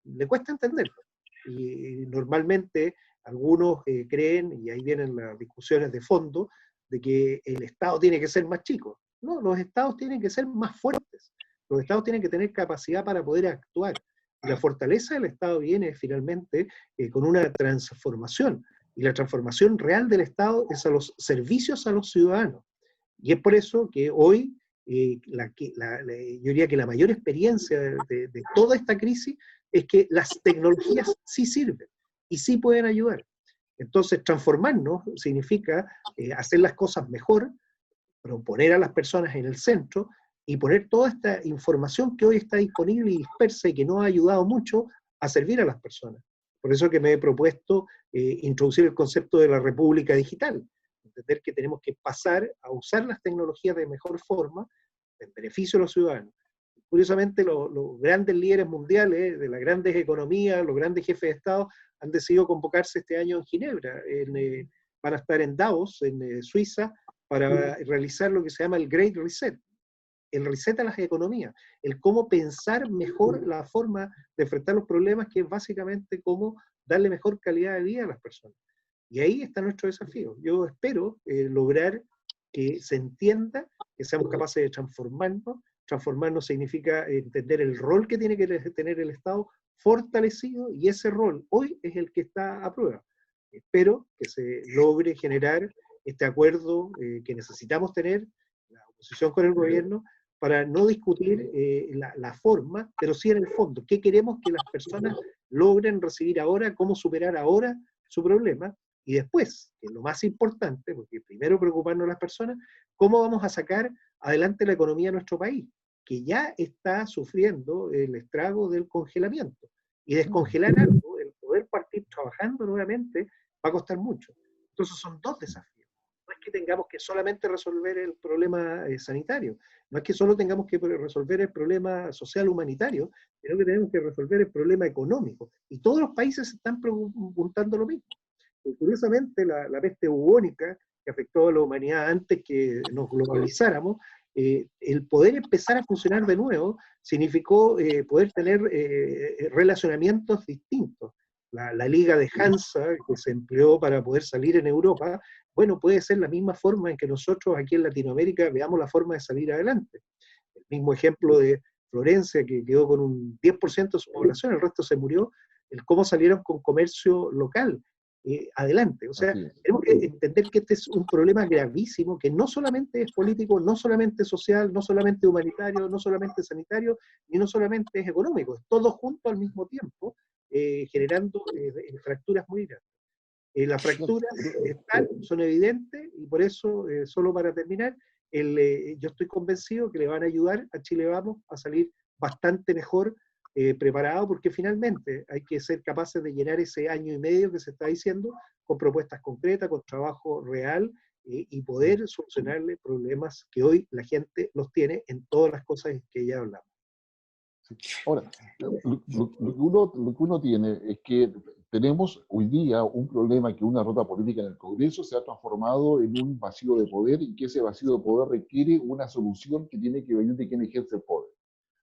le cuesta entenderlo. Y normalmente algunos creen, y ahí vienen las discusiones de fondo, de que el Estado tiene que ser más chico. No, los Estados tienen que ser más fuertes. Los Estados tienen que tener capacidad para poder actuar. Y la fortaleza del Estado viene finalmente con una transformación. Y la transformación real del Estado es a los servicios a los ciudadanos. Y es por eso que hoy, yo diría que la mayor experiencia de toda esta crisis es que las tecnologías sí sirven y sí pueden ayudar. Entonces, transformarnos significa hacer las cosas mejor, pero poner a las personas en el centro y poner toda esta información que hoy está disponible y dispersa y que nos ha ayudado mucho a servir a las personas. Por eso que me he propuesto introducir el concepto de la república digital, entender que tenemos que pasar a usar las tecnologías de mejor forma en beneficio de los ciudadanos. Curiosamente, los grandes líderes mundiales de las grandes economías, los grandes jefes de Estado, han decidido convocarse este año en Ginebra. Van a estar en Davos, en Suiza, para realizar lo que se llama el Great Reset, el reset a las economías, el cómo pensar mejor la forma de enfrentar los problemas, que es básicamente cómo darle mejor calidad de vida a las personas. Y ahí está nuestro desafío. Yo espero lograr que se entienda, que seamos capaces de transformarnos. Transformarnos significa entender el rol que tiene que tener el Estado fortalecido, y ese rol hoy es el que está a prueba. Espero que se logre generar este acuerdo que necesitamos tener, la oposición con el gobierno, para no discutir la forma, pero sí en el fondo, qué queremos que las personas logren recibir ahora, cómo superar ahora su problema, y después, que es lo más importante, porque primero preocuparnos de las personas, cómo vamos a sacar adelante la economía de nuestro país, que ya está sufriendo el estrago del congelamiento. Y descongelar algo, el poder partir trabajando nuevamente, va a costar mucho. Entonces son dos desafíos. No es que tengamos que solamente resolver el problema sanitario, no es que solo tengamos que resolver el problema social humanitario, sino que tenemos que resolver el problema económico. Y todos los países están preguntando lo mismo. Y curiosamente, la peste bubónica, que afectó a la humanidad antes que nos globalizáramos, el poder empezar a funcionar de nuevo significó poder tener relacionamientos distintos. La liga de Hansa, que se empleó para poder salir en Europa, bueno, puede ser la misma forma en que nosotros aquí en Latinoamérica veamos la forma de salir adelante. El mismo ejemplo de Florencia, que quedó con un 10% de su población, el resto se murió, el cómo salieron con comercio local. Adelante. O sea, tenemos que entender que este es un problema gravísimo, que no solamente es político, no solamente social, no solamente humanitario, no solamente sanitario, ni no solamente es económico, es todo junto al mismo tiempo, generando fracturas muy grandes. Las fracturas están, son evidentes, y por eso, solo para terminar, yo estoy convencido que le van a ayudar a Chile Vamos a salir bastante mejor preparado, porque finalmente hay que ser capaces de llenar ese año y medio que se está diciendo con propuestas concretas, con trabajo real, y poder solucionarle problemas que hoy la gente los tiene en todas las cosas que ya hablamos. Ahora, lo que uno tiene es que tenemos hoy día un problema, que una ruta política en el Congreso se ha transformado en un vacío de poder, y que ese vacío de poder requiere una solución que tiene que venir de quien ejerce el poder.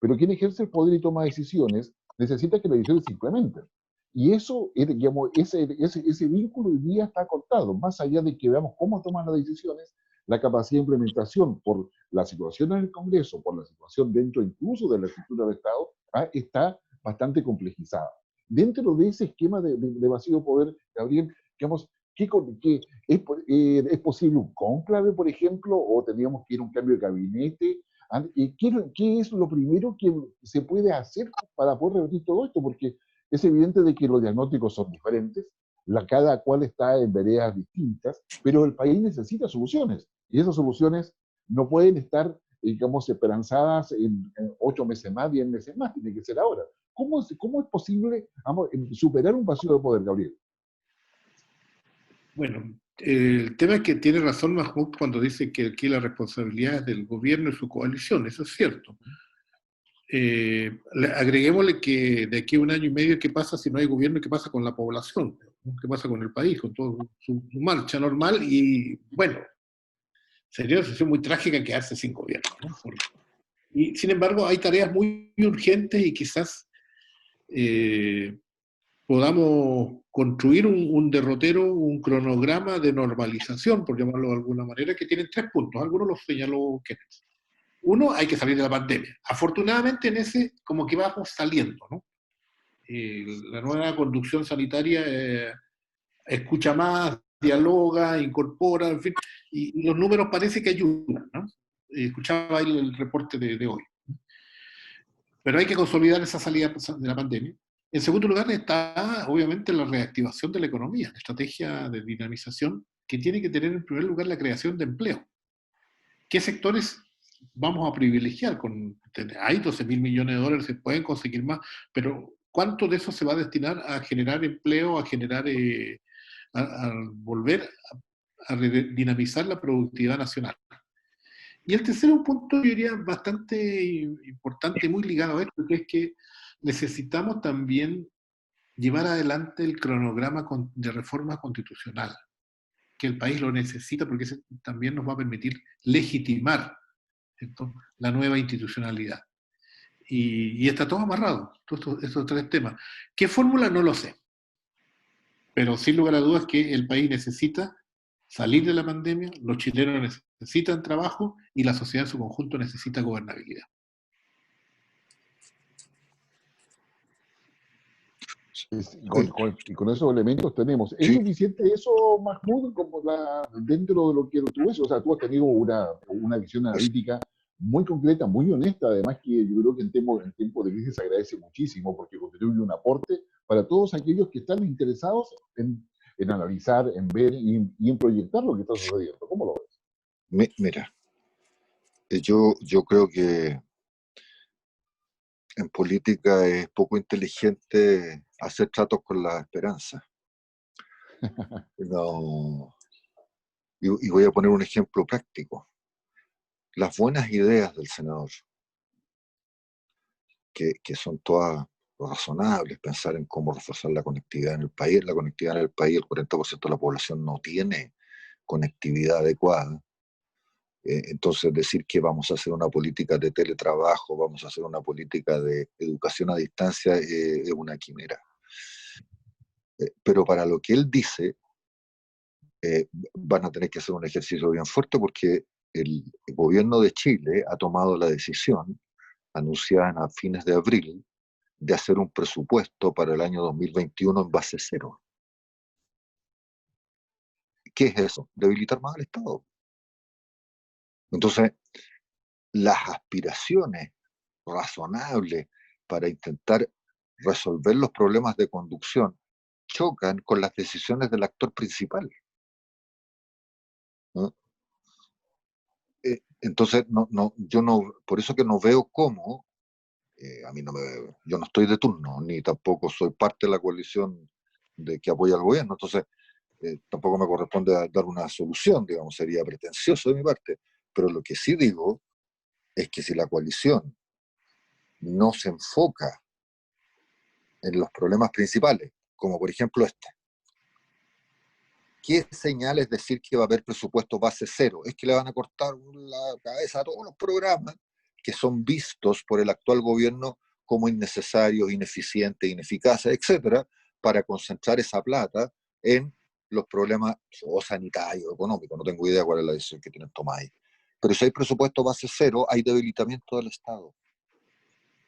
Pero quien ejerce el poder y toma decisiones necesita que las decisiones se implementen. Y eso, digamos, ese vínculo hoy día está cortado. Más allá de que veamos cómo toman las decisiones, la capacidad de implementación por la situación en el Congreso, por la situación dentro incluso de la estructura del Estado, está bastante complejizada. Dentro de ese esquema de vacío de poder, Gabriel, digamos, ¿es posible un cónclave, por ejemplo, o tendríamos que ir a un cambio de gabinete? ¿Qué es lo primero que se puede hacer para poder revertir todo esto? Porque es evidente de que los diagnósticos son diferentes, cada cual está en veredas distintas, pero el país necesita soluciones, y esas soluciones no pueden estar, digamos, esperanzadas en 8 meses más, 10 meses más, tiene que ser ahora. ¿Cómo es posible, vamos, superar un vacío de poder, Gabriel? Bueno, el tema es que tiene razón Mahmoud cuando dice que aquí la responsabilidad es del gobierno y su coalición, eso es cierto. Agreguémosle que de aquí a un año y medio, ¿qué pasa si no hay gobierno? ¿Qué pasa con la población? ¿Qué pasa con el país? Con toda su marcha normal. Y bueno, sería una situación muy trágica quedarse sin gobierno, ¿no? Y sin embargo, hay tareas muy urgentes, y quizás podamos construir un derrotero, un cronograma de normalización, por llamarlo de alguna manera, que tienen 3 puntos. Algunos los señaló Kenneth. Uno, hay que salir de la pandemia. Afortunadamente en ese como que vamos saliendo, ¿no? La nueva conducción sanitaria escucha más, dialoga, incorpora, en fin, y los números parece que ayudan, ¿no? Escuchaba ahí el reporte de hoy. Pero hay que consolidar esa salida de la pandemia. En segundo lugar está, obviamente, la reactivación de la economía, la estrategia de dinamización, que tiene que tener en primer lugar la creación de empleo. ¿Qué sectores vamos a privilegiar. Hay 12.000 millones de dólares, se pueden conseguir más, pero ¿cuánto de eso se va a destinar a generar empleo, a generar, a volver a dinamizar la productividad nacional? Y el tercero, un punto, yo diría, bastante importante, muy ligado a esto, que es que necesitamos también llevar adelante el cronograma de reforma constitucional, que el país lo necesita porque eso también nos va a permitir legitimar, ¿cierto?, la nueva institucionalidad. Y está todo amarrado, estos tres temas. ¿Qué fórmula? No lo sé. Pero sin lugar a dudas que el país necesita salir de la pandemia, los chilenos necesitan trabajo y la sociedad en su conjunto necesita gobernabilidad. Y con esos elementos tenemos. ¿Es suficiente eso, Mahmoud, como dentro de lo que tú ves? O sea, tú has tenido una visión analítica muy concreta, muy honesta, además que yo creo que en tiempos de crisis se agradece muchísimo porque constituye un aporte para todos aquellos que están interesados en analizar, en ver y en proyectar lo que está sucediendo. ¿Cómo lo ves? Mira, yo creo que en política es poco inteligente hacer tratos con la esperanza. No, y voy a poner un ejemplo práctico. Las buenas ideas del senador, que son todas razonables, pensar en cómo reforzar la conectividad en el país. La conectividad en el país, el 40% de la población no tiene conectividad adecuada. Entonces decir que vamos a hacer una política de teletrabajo, vamos a hacer una política de educación a distancia, es una quimera. Pero para lo que él dice, van a tener que hacer un ejercicio bien fuerte porque el gobierno de Chile ha tomado la decisión, anunciada a fines de abril, de hacer un presupuesto para el año 2021 en base cero. ¿Qué es eso? Debilitar más al Estado. Entonces, las aspiraciones razonables para intentar resolver los problemas de conducción chocan con las decisiones del actor principal, ¿no? Entonces, por eso que no veo cómo, yo no estoy de turno, ni tampoco soy parte de la coalición de que apoya al gobierno, entonces tampoco me corresponde dar una solución, digamos, sería pretencioso de mi parte, pero lo que sí digo es que si la coalición no se enfoca en los problemas principales, como por ejemplo este, ¿qué señal es decir que va a haber presupuesto base cero? Es que le van a cortar la cabeza a todos los programas que son vistos por el actual gobierno como innecesarios, ineficientes, ineficaces, etcétera, para concentrar esa plata en los problemas o sanitarios, económicos. No tengo idea cuál es la decisión que tienen tomada ahí. Pero si hay presupuesto base cero, hay debilitamiento del Estado.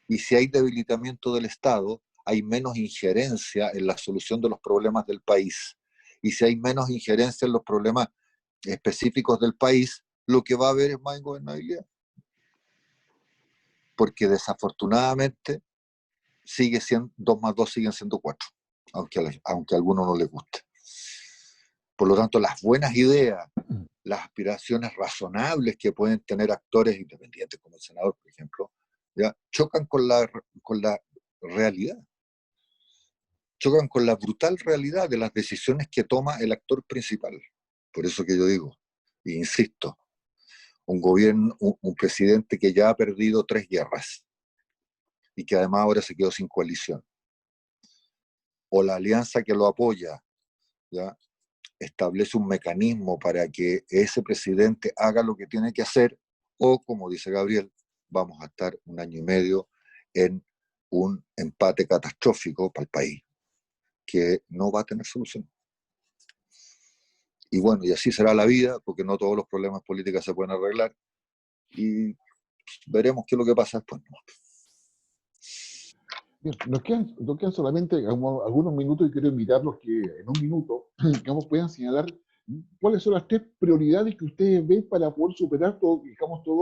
Y si hay debilitamiento del Estado, hay menos injerencia en la solución de los problemas del país. Y si hay menos injerencia en los problemas específicos del país, lo que va a haber es más ingobernabilidad. Porque desafortunadamente 2 más 2 siguen siendo 4, aunque a algunos no les guste. Por lo tanto, las buenas ideas, las aspiraciones razonables que pueden tener actores independientes como el senador, por ejemplo, ¿ya?, chocan con la realidad. Chocan con la brutal realidad de las decisiones que toma el actor principal. Por eso que yo digo, e insisto, un presidente que ya ha perdido 3 guerras y que además ahora se quedó sin coalición, o la alianza que lo apoya, ¿ya?, establece un mecanismo para que ese presidente haga lo que tiene que hacer, o como dice Gabriel, vamos a estar 1 año y medio en un empate catastrófico para el país, que no va a tener solución. Y bueno, y así será la vida, porque no todos los problemas políticos se pueden arreglar, y veremos qué es lo que pasa después, ¿no? Bien, nos quedan solamente algunos minutos y quiero invitarlos que en un minuto digamos, puedan señalar cuáles son las 3 prioridades que ustedes ven para poder superar todo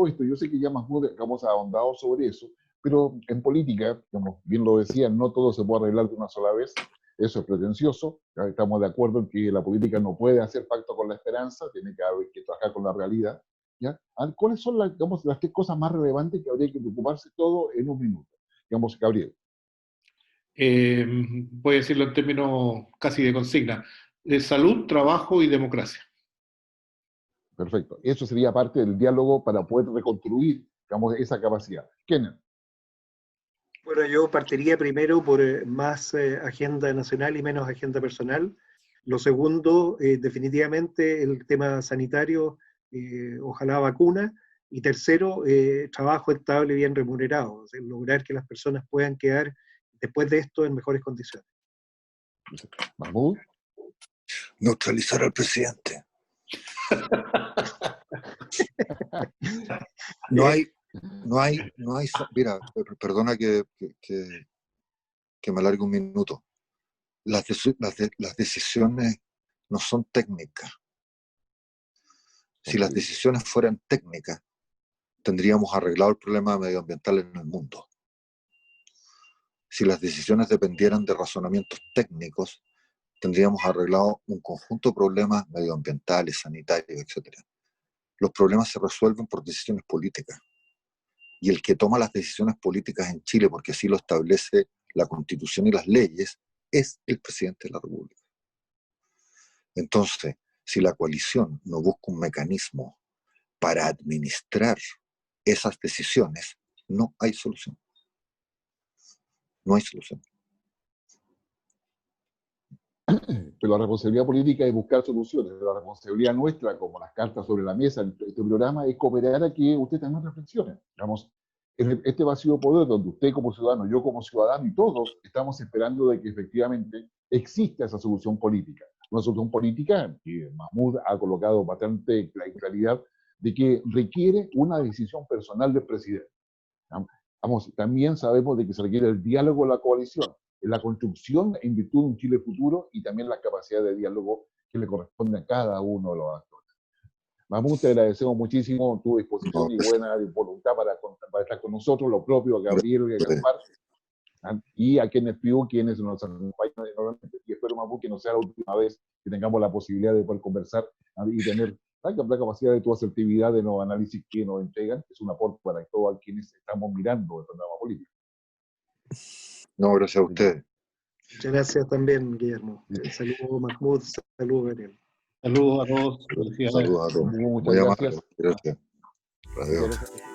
esto. Yo sé que ya más hemos ahondado sobre eso, pero en política, como bien lo decía, no todo se puede arreglar de una sola vez. Eso es pretencioso. Estamos de acuerdo en que la política no puede hacer pacto con la esperanza, tiene que haber que trabajar con la realidad. ¿Ya? ¿Cuáles son digamos, las 3 cosas más relevantes que habría que preocuparse todo en un minuto? Digamos, Gabriel. Voy a decirlo en términos casi de consigna. Salud, trabajo y democracia. Perfecto. Eso sería parte del diálogo para poder reconstruir, digamos, esa capacidad. Kenneth. Bueno, yo partiría primero por más agenda nacional y menos agenda personal. Lo segundo, definitivamente el tema sanitario, ojalá vacuna. Y tercero, trabajo estable y bien remunerado, o sea, lograr que las personas puedan quedar después de esto en mejores condiciones. Mahmoud. Neutralizar al presidente. No hay, mira, perdona que me alargue un minuto. Las decisiones no son técnicas. Si las decisiones fueran técnicas, tendríamos arreglado el problema medioambiental en el mundo. Si las decisiones dependieran de razonamientos técnicos, tendríamos arreglado un conjunto de problemas medioambientales, sanitarios, etc. Los problemas se resuelven por decisiones políticas. Y el que toma las decisiones políticas en Chile, porque así lo establece la Constitución y las leyes, es el presidente de la República. Entonces, si la coalición no busca un mecanismo para administrar esas decisiones, no hay solución. No hay solución. Pero la responsabilidad política es buscar soluciones. La responsabilidad nuestra, como las cartas sobre la mesa en este programa, es cooperar a que usted también reflexione. Digamos, en este vacío de poder donde usted como ciudadano, yo como ciudadano y todos estamos esperando de que efectivamente exista esa solución política. Una solución política que Mahmoud ha colocado bastante claridad de que requiere una decisión personal del presidente. Vamos, también sabemos de que se requiere el diálogo de la coalición, la construcción en virtud de un Chile futuro y también la capacidad de diálogo que le corresponde a cada uno de los actores. Mahmoud, te agradecemos muchísimo tu disposición y buena voluntad para estar con nosotros, lo propio a Gabriel y a Gaspar, y a quienes pido, quienes nos acompañan normalmente. Y espero, Mahmoud, que no sea la última vez que tengamos la posibilidad de poder conversar y tener la capacidad de tu asertividad de los análisis que nos entregan. Es un aporte para todos quienes estamos mirando el programa político. No, gracias a ustedes. Muchas gracias también, Guillermo. Saludos, Mahmoud. Saludos, Gabriel. Saludos a todos. Saludos a todos. Muchas gracias. Gracias. Adiós. Muchas gracias.